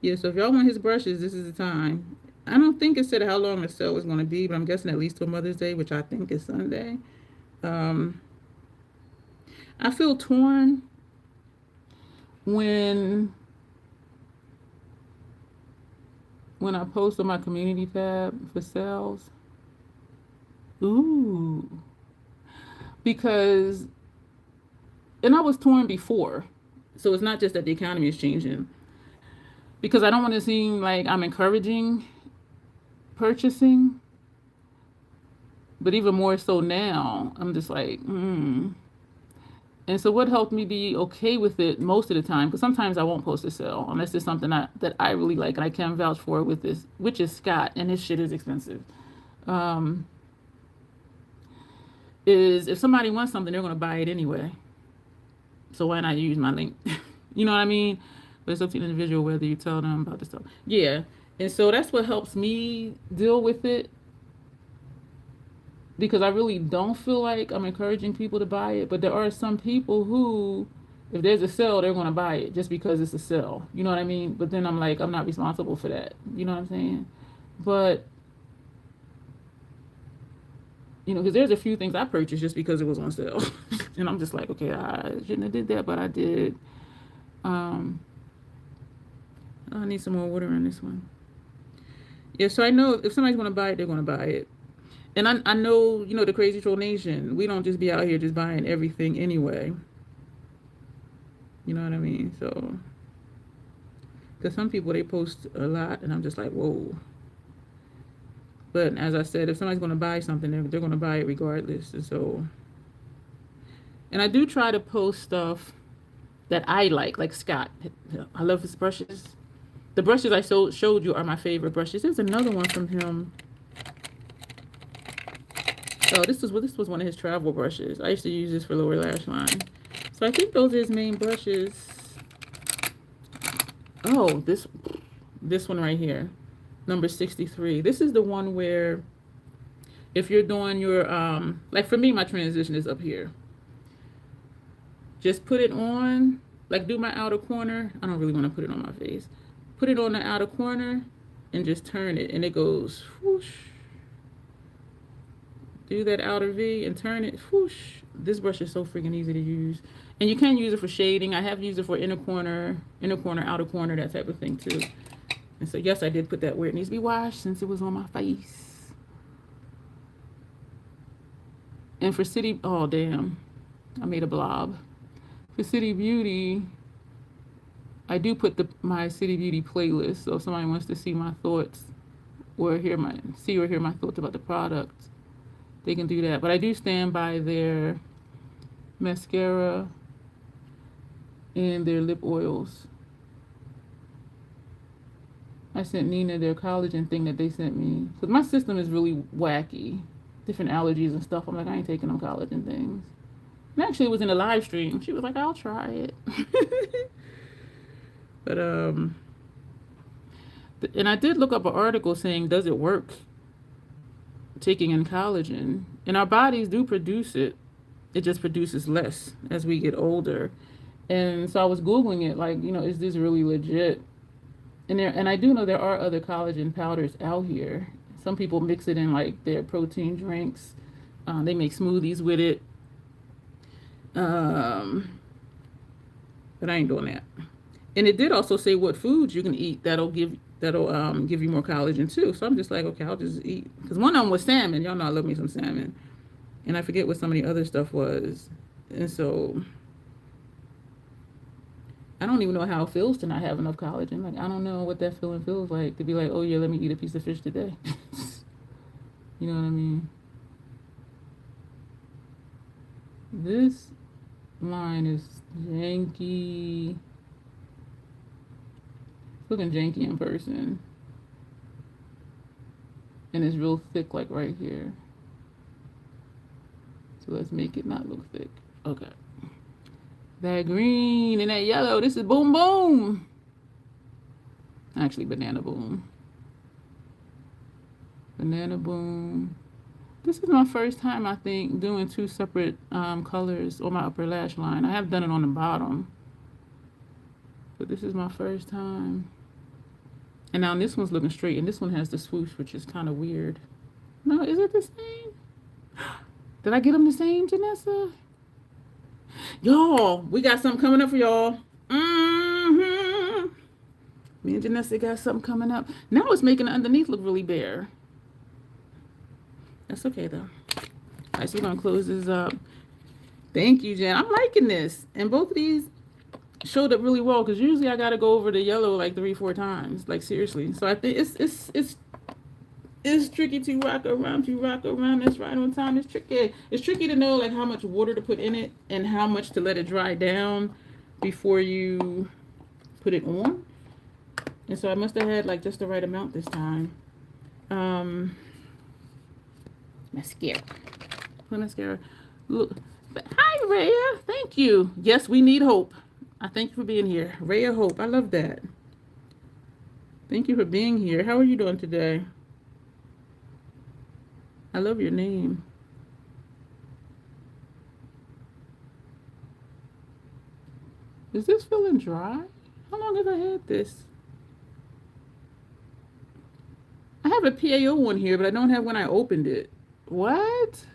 Yeah, so if y'all want his brushes, this is the time. I don't think it said how long the sale was going to be, but I'm guessing at least till Mother's Day, which I think is Sunday. Um, I feel torn when I post on my community tab for sales. Ooh. Because, and I was torn before. So it's not just that the economy is changing. Because I don't want to seem like I'm encouraging purchasing. But even more so now, I'm just like, And so what helped me be okay with it most of the time, because sometimes I won't post a sale unless it's something that I really like and I can vouch for with this, which is Scott, and his shit is expensive. Is if somebody wants something, they're going to buy it anyway. So why not use my link? You know what I mean? But it's up to the individual whether you tell them about the stuff. Yeah. And so that's what helps me deal with it. Because I really don't feel like I'm encouraging people to buy it. But there are some people who, if there's a sale, they're going to buy it just because it's a sale. You know what I mean? But then I'm like, I'm not responsible for that. You know what I'm saying? But, you know, because there's a few things I purchased just because it was on sale. And I'm just like, okay, I shouldn't have did that, but I did. I need some more water in this one. Yeah, so I know if somebody's going to buy it, they're going to buy it. And I know, you know, the Crazy Troll Nation, we don't just be out here just buying everything anyway. You know what I mean? So, because some people, they post a lot, and I'm just like, whoa. But as I said, if somebody's going to buy something, they're going to buy it regardless. And so, and I do try to post stuff that I like Scott. I love his brushes. The brushes I showed you are my favorite brushes. There's another one from him. Oh, this was one of his travel brushes. I used to use this for lower lash line. So I think those are his main brushes. Oh, this one right here, number 63. This is the one where if you're doing your, like for me, my transition is up here. Just put it on, like do my outer corner. I don't really want to put it on my face. Put it on the outer corner and just turn it, and it goes whoosh. Do that outer V and turn it, whoosh. This brush is so freaking easy to use. And you can use it for shading. I have used it for inner corner, outer corner, that type of thing too. And so yes, I did put that where it needs to be washed since it was on my face. And for City, oh damn, I made a blob. For City Beauty, I do put my City Beauty playlist. So if somebody wants to see my thoughts or hear my thoughts about the product, they can do that. But I do stand by their mascara and their lip oils. I sent Nina their collagen thing that they sent me. Because my system is really wacky. Different allergies and stuff. I'm like, I ain't taking them collagen things. And actually, it was in a live stream. She was like, I'll try it. But, and I did look up an article saying, does it work? Taking in collagen, and our bodies do produce it. It just produces less as we get older. And so I was Googling it, like, you know, is this really legit? And I do know there are other collagen powders out here. Some people mix it in like their protein drinks. They make smoothies with it. But I ain't doing that. And it did also say what foods you can eat that'll give you more collagen too. So I'm just like, okay, I'll just eat. Because one of them was salmon. Y'all know I love me some salmon. And I forget what some of the other stuff was. And so I don't even know how it feels to not have enough collagen. Like, I don't know what that feeling feels like to be like, oh yeah, let me eat a piece of fish today. You know what I mean? This line is janky. Looking janky in person, and it's real thick like right here. So let's make it not look thick. Okay, that green and that yellow, this is boom boom. Actually banana boom. This is my first time, I think, doing two separate colors on my upper lash line. I have done it on the bottom, but this is my first time. And now this one's looking straight, and this one has the swoosh, which is kind of weird. No, is it the same? Did I get them the same, Janessa? Y'all, we got something coming up for y'all. Me and Janessa got something coming up. Now it's making the underneath look really bare. That's okay, though. All right, so we're going to close this up. Thank you, Jen. I'm liking this. And both of these showed up really well, because usually I got to go over the yellow like 3-4 times. Like, seriously. So I think it's tricky to rock around. That's right on time. It's tricky. It's tricky to know like how much water to put in it and how much to let it dry down before you put it on. And so I must have had like just the right amount this time. Mascara. Mascara. Look. Hi, Rhea. Thank you. Yes, we need hope. I thank you for being here. Rhea Hope. I love that. Thank you for being here. How are you doing today? I love your name. Is this feeling dry? How long have I had this? I have a PAO one here, but I don't have when I opened it. What?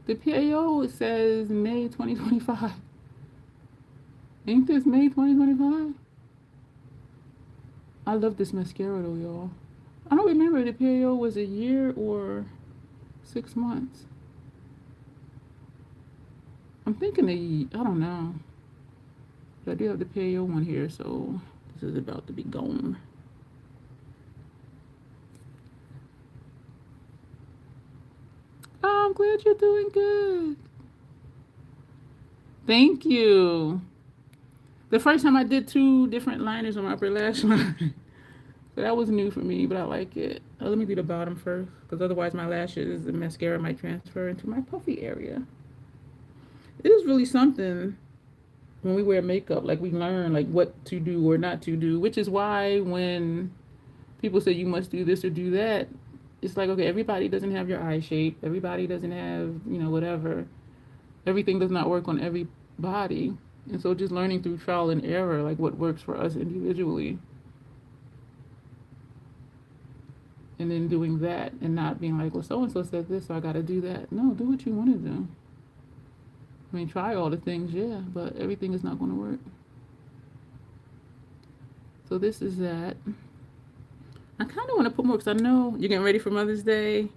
The PAO says May 2025. Ain't this May 2025? I love this mascara though, y'all. I don't remember if the PAO was a year or 6 months. I'm thinking I don't know. But I do have the PAO one here, so this is about to be gone. Oh, I'm glad you're doing good. Thank you. The first time I did 2 different liners on my upper lash line. So that was new for me, but I like it. Let me do the bottom first, because otherwise my lashes and mascara might transfer into my puffy area. It is really something when we wear makeup. Like, we learn like what to do or not to do, which is why when people say you must do this or do that, it's like, okay, everybody doesn't have your eye shape. Everybody doesn't have, whatever. Everything does not work on everybody. And so just learning through trial and error, like what works for us individually. And then doing that and not being like, well, so-and-so said this, so I got to do that. No, do what you want to do. I mean, try all the things, yeah, but everything is not going to work. So this is that. I kind of want to put more, because I know you're getting ready for Mother's Day.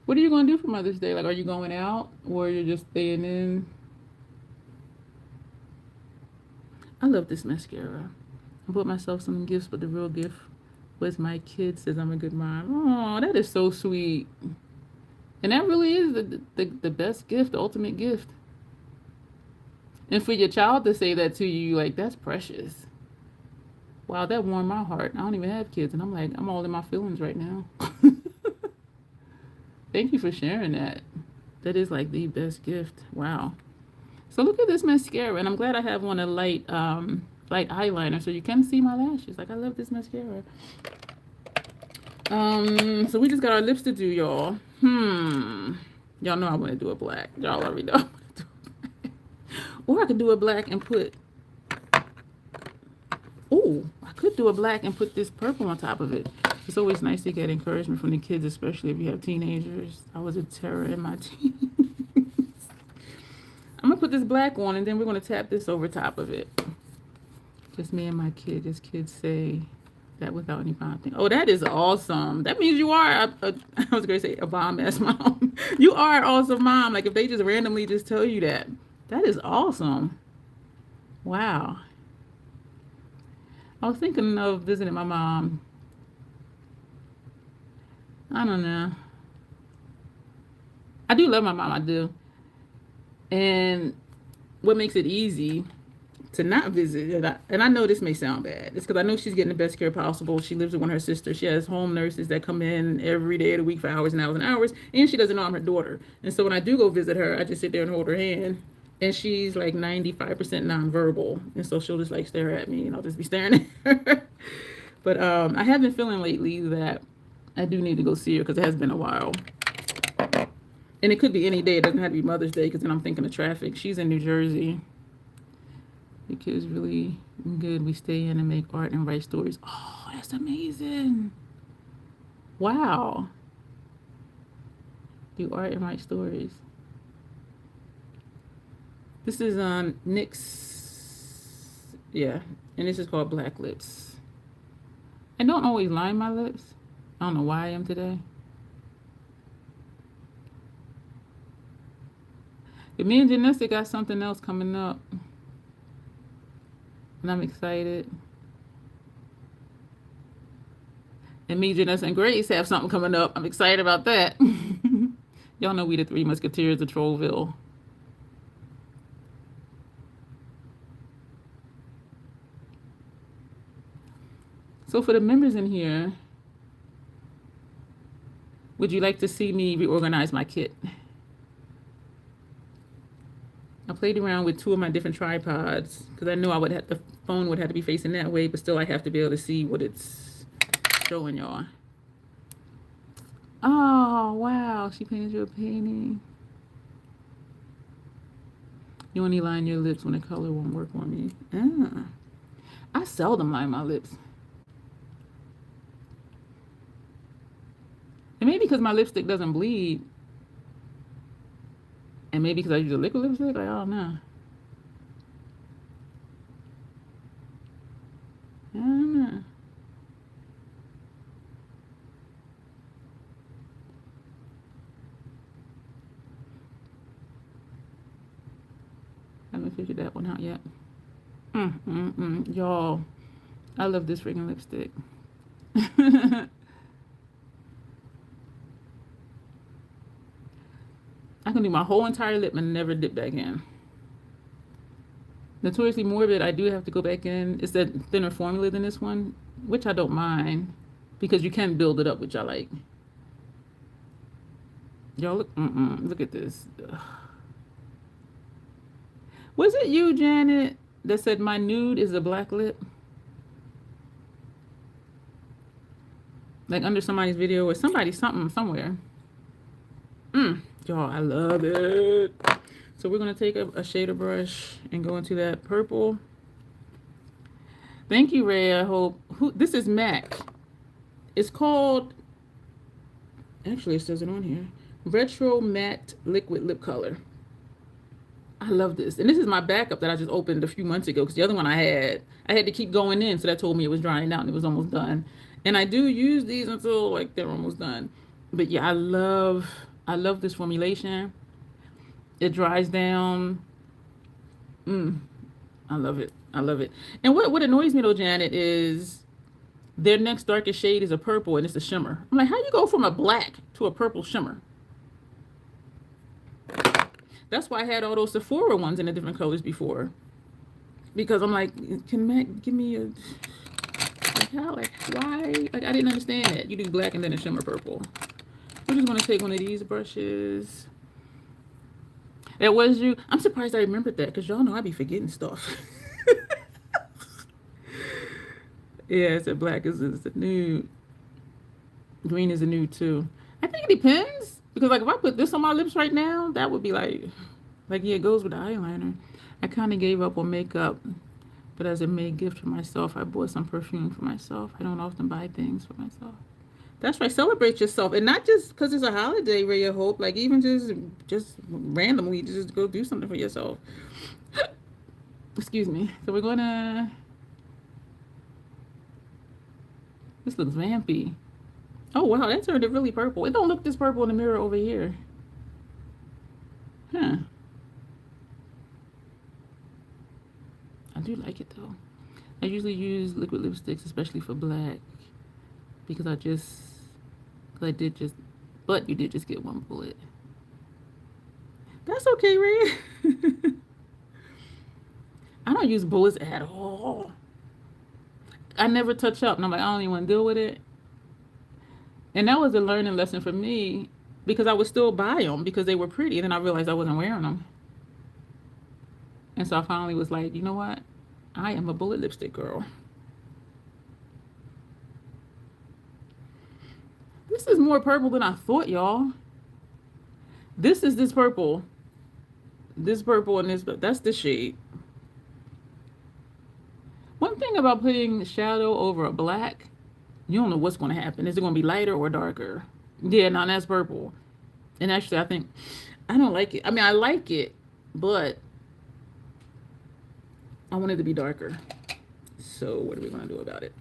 What are you going to do for Mother's Day? Like, are you going out or you're just staying in? I love this mascara. I bought myself some gifts, but the real gift was my kid says I'm a good mom. Oh, that is so sweet. And that really is the best gift, the ultimate gift. And for your child to say that to you, like, that's precious. Wow, that warmed my heart. I don't even have kids, and I'm like, I'm all in my feelings right now. Thank you for sharing that. That is like the best gift. Wow. So look at this mascara, and I'm glad I have one a light eyeliner, so you can see my lashes. Like, I love this mascara. So we just got our lips to do, y'all. Y'all know I want to do a black. Y'all already know I want to do a black. Or I could do a black and put... Oh, I could do a black and put this purple on top of it. It's always nice to get encouragement from the kids, especially if you have teenagers. I was a terror in my teens. I'm going to put this black on, and then we're going to tap this over top of it. Just me and my kid. As kids say that without any prompting. Oh, that is awesome. That means you are, I was going to say, a bomb-ass mom. You are an awesome mom. Like, if they just randomly just tell you that. That is awesome. Wow. I was thinking of visiting my mom. I don't know. I do love my mom. I do. And what makes it easy to not visit, and I know this may sound bad, it's because I know she's getting the best care possible. She lives with one of her sisters. She has home nurses that come in every day of the week for hours and hours and hours, and she doesn't know I'm her daughter. And so when I do go visit her, I just sit there and hold her hand, and she's like 95% nonverbal, and so she'll just like stare at me, and I'll just be staring at her. But I have been feeling lately that I do need to go see her, because it has been a while. And it could be any day. It doesn't have to be Mother's Day, because then I'm thinking of traffic. She's in New Jersey. The kids really good. We stay in and make art and write stories. Oh, that's amazing. Wow. Do art and write stories. This is NYX. Yeah. And this is called Black Lips. I don't always line my lips. I don't know why I am today. But me and Janessa got something else coming up. And I'm excited. And me, Janessa, and Grace have something coming up. I'm excited about that. Y'all know we the Three Musketeers of Trollville. So for the members in here, would you like to see me reorganize my kit? I played around with 2 of my different tripods because I knew the phone would have to be facing that way, but still I have to be able to see what it's showing y'all. Oh, wow. She painted you a painting. You only line your lips when the color won't work on me. Ah. I seldom line my lips. And maybe because my lipstick doesn't bleed. And maybe because I use a liquid lipstick. Like, I don't know. I don't know. I haven't figured that one out yet. Y'all, I love this freaking lipstick. I can do my whole entire lip and never dip back in. Notoriously Morbid, I do have to go back in. It's a thinner formula than this one, which I don't mind because you can build it up, which I like. Y'all look, look at this. Ugh. Was it you, Janet, that said my nude is a black lip? Like under somebody's video or something somewhere. Y'all, I love it. So we're going to take a shader brush and go into that purple. Thank you, Ray. I hope. This is MAC. It's called, actually it says it on here, Retro Matte Liquid Lip Color. I love this. And this is my backup that I just opened a few months ago because the other one I had to keep going in. So that told me it was drying out and it was almost done. And I do use these until like they're almost done. But yeah, I love this formulation. It dries down. I love it. I love it. And what annoys me though, Janet, is their next darkest shade is a purple and it's a shimmer. I'm like, how you go from a black to a purple shimmer? That's why I had all those Sephora ones in the different colors before. Because I'm like, can Mac give me a, like how, like why? Like I didn't understand that. You do black and then a shimmer purple. We're just gonna take one of these brushes. That was you. I'm surprised I remembered that because y'all know I be forgetting stuff. Yeah, it's a black is a nude. Green is a nude too. I think it depends. Because like if I put this on my lips right now, that would be like yeah, it goes with the eyeliner. I kind of gave up on makeup, but as a May gift for myself, I bought some perfume for myself. I don't often buy things for myself. That's right. Celebrate yourself, and not just because it's a holiday, Ray of Hope. Like even just randomly, just go do something for yourself. Excuse me. So we're gonna. This looks vampy. Oh wow, that turned it really purple. It don't look this purple in the mirror over here. Huh. I do like it though. I usually use liquid lipsticks, especially for black, because but you did just get one bullet. That's okay, Ray. I don't use bullets at all. I never touch up, and I'm like, I don't even want to deal with it. And that was a learning lesson for me because I would still buy them because they were pretty. And then I realized I wasn't wearing them. And so I finally was like, you know what? I am a bullet lipstick girl. This is more purple than I thought, y'all. This is this purple. This purple and this, that's the shade. about putting shadow over a black, you don't know what's going to happen. Is it going to be lighter or darker? Yeah, now that's purple. And actually, I think, I don't like it. I mean, I like it, but I want it to be darker. So what are we going to do about it?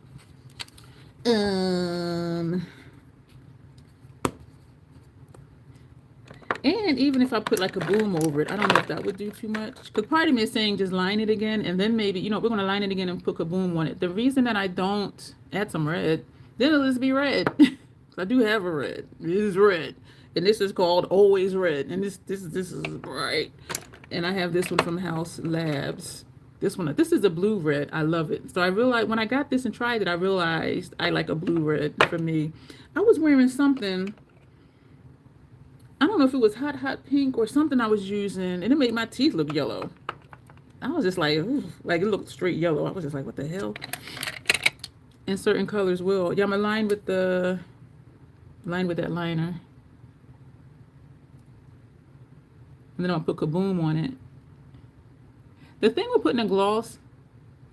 And even if I put like a boom over it, I don't know if that would do too much. Because part of me is saying just line it again, and then maybe, you know, we're going to line it again and put a boom on it. The reason that I don't add some red, then it'll just be red. I do have a red. It is red. And this is called Always Red. And this is bright. And I have this one from House Labs. This is a blue red. I love it. So I realized when I got this and tried it, I realized I like a blue red for me. I was wearing something, I don't know if it was hot pink or something I was using, and it made my teeth look yellow. I was just like, ooh, like it looked straight yellow. I was just like, what the hell? And certain colors will. Yeah, I'm aligned with that liner. And then I'll put kaboom on it. The thing with putting a gloss,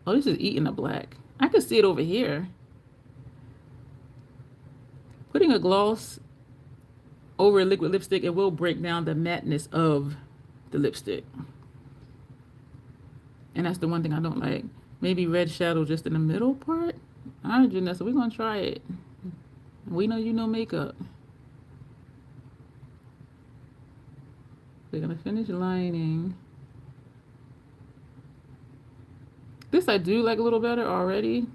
oh, this is eating a black. I can see it over here. Putting a gloss over a liquid lipstick, it will break down the mateness of the lipstick. And that's the one thing I don't like. Maybe red shadow just in the middle part. All right, Janessa, we're going to try it. We know you know makeup. We're going to finish lining. This I do like a little better already.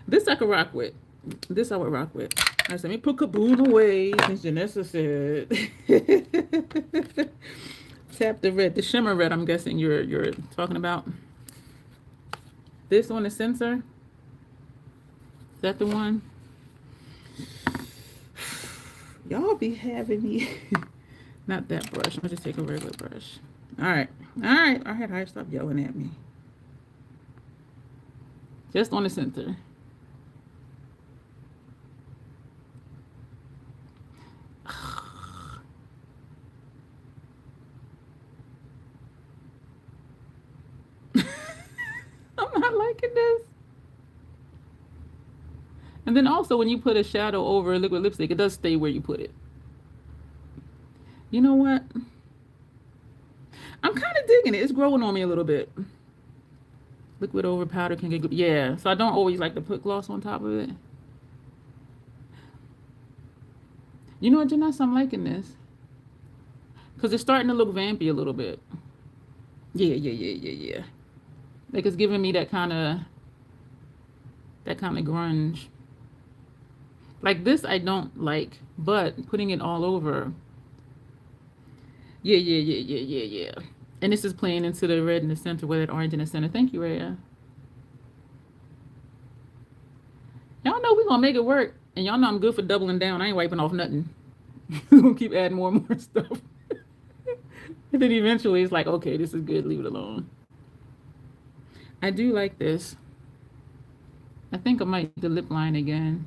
This I could rock with. This I would rock with. I said, let me put kaboom away, since Janessa said. Tap the red, the shimmer red. I'm guessing you're talking about. This on the sensor. Is that the one? Y'all be having me. Not that brush. I'm gonna just take a regular brush. All right. Stop yelling at me. Just on the center. I'm not liking this. And then also when you put a shadow over a liquid lipstick, it does stay where you put it. You know what? I'm kind of digging it. It's growing on me a little bit. Liquid over powder can get good. Yeah, so I don't always like to put gloss on top of it. You know what, Janessa? I'm liking this. Because it's starting to look vampy a little bit. Yeah. Like it's giving me that kind of grunge. Like this I don't like, but putting it all over. Yeah. And this is playing into the red in the center with that orange in the center. Thank you, Rhea. Y'all know we're going to make it work. And y'all know I'm good for doubling down. I ain't wiping off nothing. We're going to keep adding more and more stuff. And then eventually it's like, okay, this is good. Leave it alone. I do like this. I think I might do the lip line again.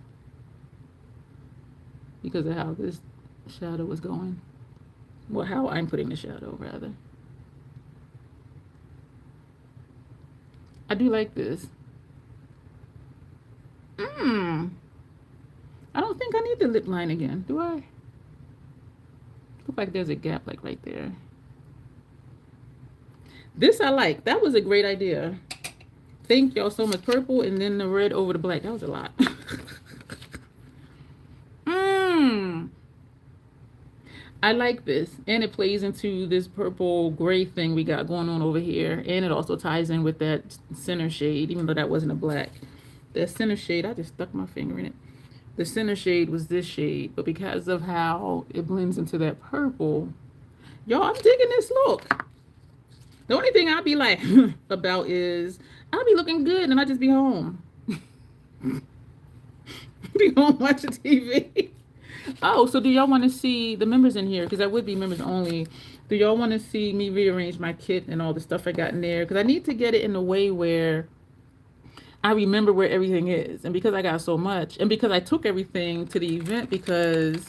Because of how this shadow was going. Well, how I'm putting the shadow, rather. I do like this. I don't think I need the lip line again, do I? Look like there's a gap like right there. This I like. That was a great idea. Thank y'all so much. Purple and then the red over the black. That was a lot. I like this, and it plays into this purple gray thing we got going on over here, and it also ties in with that center shade, even though that wasn't a black. That center shade, I just stuck my finger in it. The center shade was this shade, but because of how it blends into that purple, y'all, I'm digging this look. The only thing I'll be like about is I'll be looking good and I just be home. Be home watching TV. Oh, so do y'all want to see the members in here? Because I would be members only. Do y'all want to see me rearrange my kit and all the stuff I got in there? Because I need to get it in a way where I remember where everything is. And because I got so much, and because I took everything to the event, because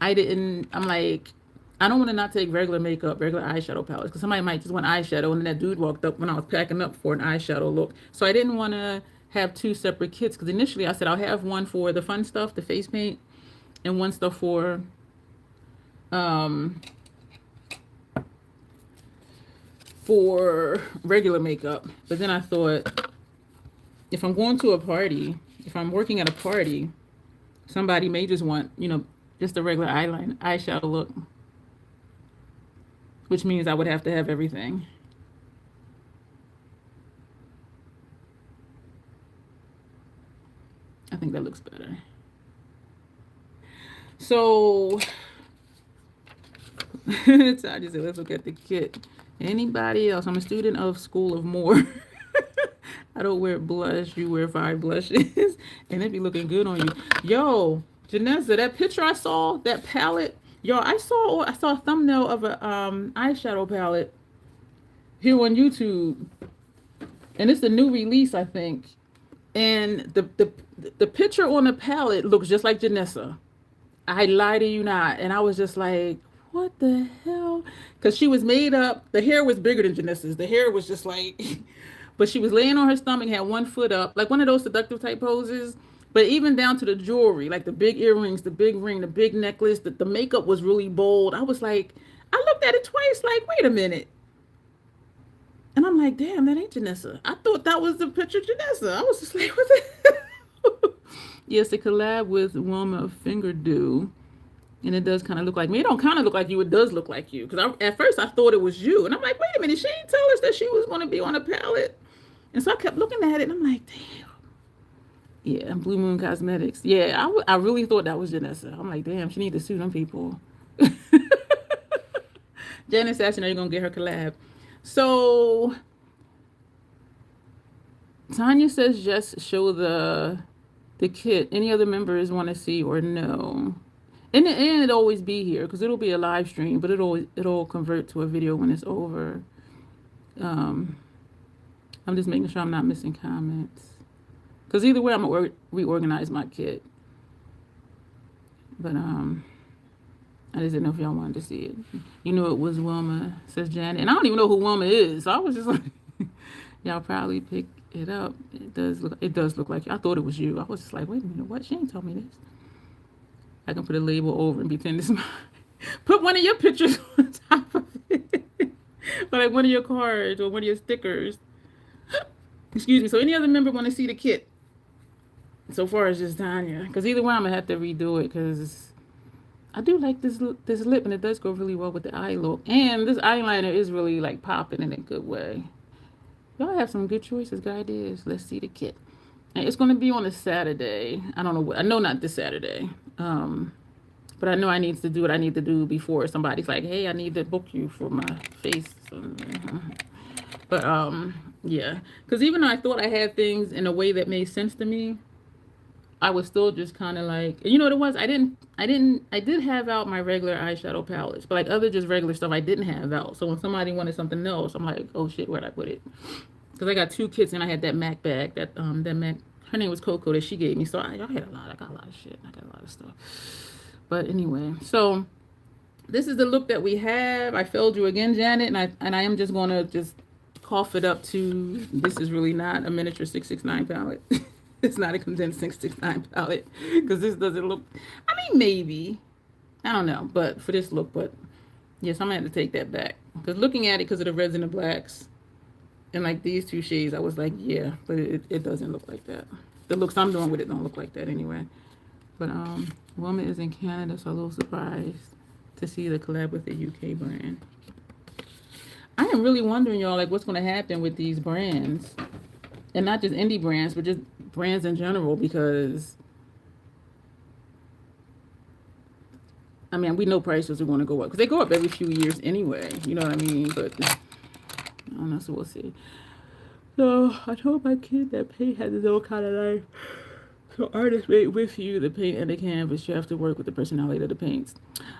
I'm like, I don't want to not take regular makeup, regular eyeshadow palettes, because somebody might just want eyeshadow, and then that dude walked up when I was packing up for an eyeshadow look. So I didn't want to have two separate kits, because initially I said I'll have one for the fun stuff, the face paint, and one stuff for regular makeup. But then I thought, if I'm going to a party, if I'm working at a party, somebody may just want, you know, just a regular eyeshadow look, which means I would have to have everything. I think that looks better. So, I just said, let's look at the kit. Anybody else? I'm a student of School of More. I don't wear blush. You wear 5 blushes. And it be looking good on you. Yo, Janessa, that picture I saw, that palette. Yo, I saw a thumbnail of a eyeshadow palette here on YouTube. And it's the new release, I think. And the picture on the palette looks just like Janessa. I lie to you not. And I was just like, what the hell? Because she was made up. The hair was bigger than Janessa's. The hair was just like... But she was laying on her stomach, had one foot up, like one of those seductive type poses. But even down to the jewelry, like the big earrings, the big ring, the big necklace, the makeup was really bold. I was like, I looked at it twice, like, wait a minute. And I'm like, damn, that ain't Janessa. I thought that was the picture of Janessa. I was just like, what the hell? Yes, it collab with Wilma Finger Dew. And it does kind of look like me. It don't kind of look like you. It does look like you. Because at first I thought it was you. And I'm like, wait a minute. She didn't tell us that she was going to be on a palette. And so I kept looking at it. And I'm like, damn. Yeah, Blue Moon Cosmetics. Yeah, I really thought that was Janessa. I'm like, damn, she need to sue them people. Janice asking, are you going to get her collab? So, Tanya says, just show the kit. Any other members want to see or no? In the end, it'll always be here because it'll be a live stream, but it'll convert to a video when it's over. I'm just making sure I'm not missing comments. Because either way, I'm going to reorganize my kit. But I just didn't know if y'all wanted to see it. You know it was Wilma, says Janet. And I don't even know who Wilma is. So I was just like, y'all probably pick it up. It does look like you. I thought it was you. I was just like, wait a minute, what? She ain't told me this. I can put a label over and pretend it's mine. Put one of your pictures on top of it. Or like one of your cards or one of your stickers. Excuse me. So any other member want to see the kit? So far as just Tanya. Because either way, I'm going to have to redo it because I do like this lip and it does go really well with the eye look. And this eyeliner is really like popping in a good way. Y'all have some good choices, good ideas. Let's see the kit. And it's going to be on a Saturday. I don't know what. I know not this Saturday. But I know I need to do what I need to do before somebody's like, hey, I need to book you for my face. But yeah. Because even though I thought I had things in a way that made sense to me, I was still just kind of like, you know what it was? I did have out my regular eyeshadow palettes, but like other just regular stuff I didn't have out. So when somebody wanted something else, I'm like, oh shit, where'd I put it? Because I got 2 kits and I had that MAC bag, that MAC, her name was Coco, that she gave me. So I had a lot. I got a lot of shit. I got a lot of stuff. But anyway, so this is the look that we have. I failed you again, Janet, and I am just going to just cough it up to, this is really not a miniature 669 palette. It's not a condensed 669 palette because this doesn't look, I mean, maybe, I don't know, but for this look, but yes, I'm going to have to take that back because looking at it because of the reds and the blacks and like these 2 shades, I was like, yeah, but it doesn't look like that. The looks I'm doing with it don't look like that anyway. But Wilma is in Canada, so a little surprised to see the collab with the UK brand. I am really wondering, y'all, like what's going to happen with these brands. And not just indie brands, but just brands in general, because I mean, we know prices are going to go up because they go up every few years anyway. You know what I mean? But I don't know, so we'll see. So I told my kid that paint has its own kind of life. So artists made with you the paint and the canvas. You have to work with the personality of the paints.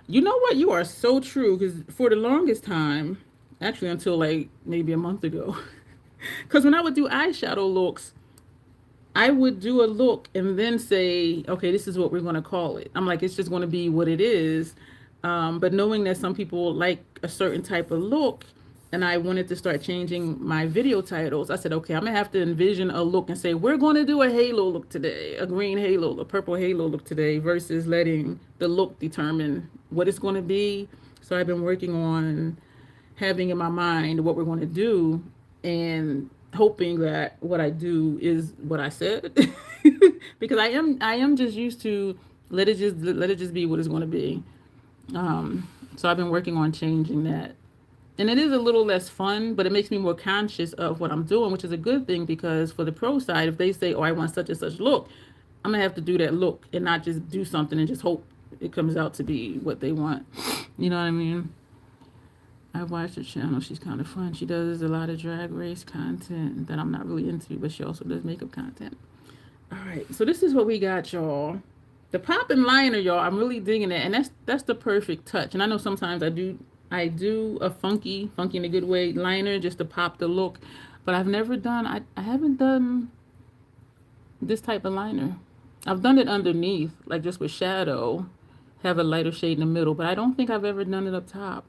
You know what? You are so true, because for the longest time, actually until like maybe a month ago, because when I would do eyeshadow looks, I would do a look and then say, okay, this is what we're going to call it. I'm like, it's just going to be what it is. But knowing that some people like a certain type of look, and I wanted to start changing my video titles, I said, okay, I'm gonna have to envision a look and say, we're gonna do a halo look today, a green halo, a purple halo look today, versus letting the look determine what it's gonna be. So I've been working on having in my mind what we're going to do and hoping that what I do is what I said. Because I am just used to let it just be what it's going to be. So I've been working on changing that. And it is a little less fun, but it makes me more conscious of what I'm doing, which is a good thing because for the pro side, if they say, oh, I want such and such look, I'm going to have to do that look and not just do something and just hope it comes out to be what they want. You know what I mean? I watched her channel. She's kind of fun. She does a lot of drag race content that I'm not really into, but she also does makeup content. All right, so this is what we got, y'all. The popping liner, y'all. I'm really digging it, and that's the perfect touch. And I know sometimes I do a funky in a good way liner just to pop the look, but I've never done. I haven't done this type of liner. I've done it underneath, like just with shadow, have a lighter shade in the middle, but I don't think I've ever done it up top.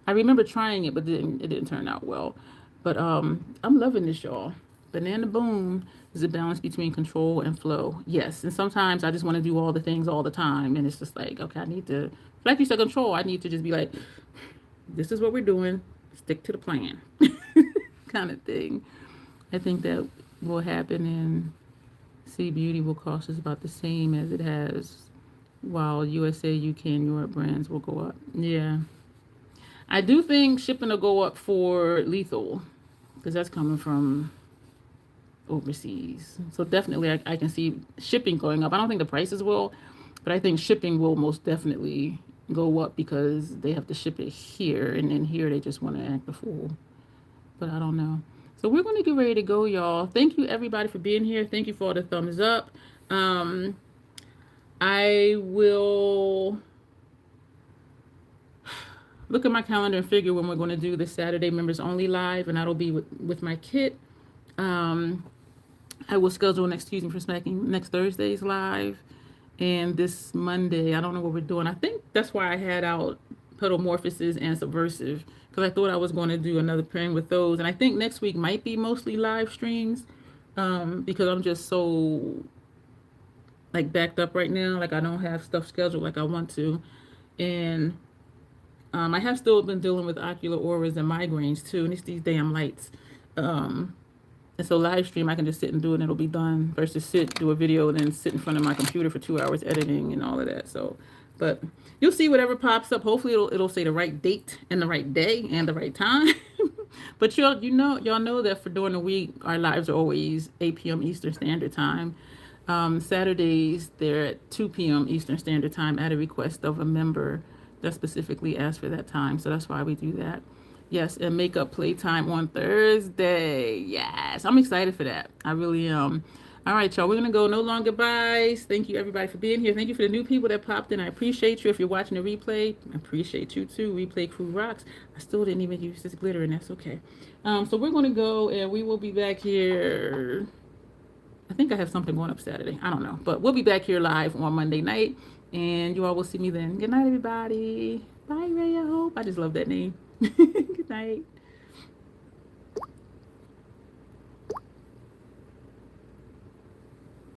I remember trying it, but it didn't turn out well. But I'm loving this, y'all. Banana Boom is a balance between control and flow. Yes, and sometimes I just want to do all the things all the time, and it's just like, okay, I need to, like you said, control. I need to just be like, this is what we're doing. Stick to the plan, kind of thing. I think that will happen, and C Beauty will cost us about the same as it has, while USA, UK, and Europe brands will go up. Yeah. I do think shipping will go up for Lethal because that's coming from overseas. So definitely I can see shipping going up. I don't think the prices will, but I think shipping will most definitely go up because they have to ship it here, and then here they just want to act a fool. But I don't know. So we're going to get ready to go, y'all. Thank you, everybody, for being here. Thank you for all the thumbs up. I will look at my calendar and figure when we're going to do the Saturday members only live, and that'll be with my kit. I will schedule next Thursday's live, and this Monday I don't know what we're doing. I think that's why I had out Petalmorphosis and Subversive, because I thought I was going to do another pairing with those, and I think next week might be mostly live streams, because I'm just so like backed up right now. Like I don't have stuff scheduled like I want to, and I have still been dealing with ocular auras and migraines too, and it's these damn lights. And so live stream, I can just sit and do it and it'll be done, versus do a video and then sit in front of my computer for 2 hours editing and all of that. So, but you'll see whatever pops up. Hopefully it'll say the right date and the right day and the right time. But y'all know that for during the week, our lives are always 8 p.m. Eastern Standard Time. Saturdays, they're at 2 p.m. Eastern Standard Time at a request of a member that specifically asked for that time. So that's why we do that. Yes, and makeup playtime on Thursday. Yes, I'm excited for that. I really am. All right, y'all, we're going to go. No long goodbyes. Thank you, everybody, for being here. Thank you for the new people that popped in. I appreciate you. If you're watching the replay, I appreciate you, too. Replay crew rocks. I still didn't even use this glitter, and that's okay. So we're going to go, and we will be back here. I think I have something going up Saturday. I don't know. But we'll be back here live on Monday night, and you all will see me then. Good night, everybody. Bye, Ray, I hope. I just love that name. Good night.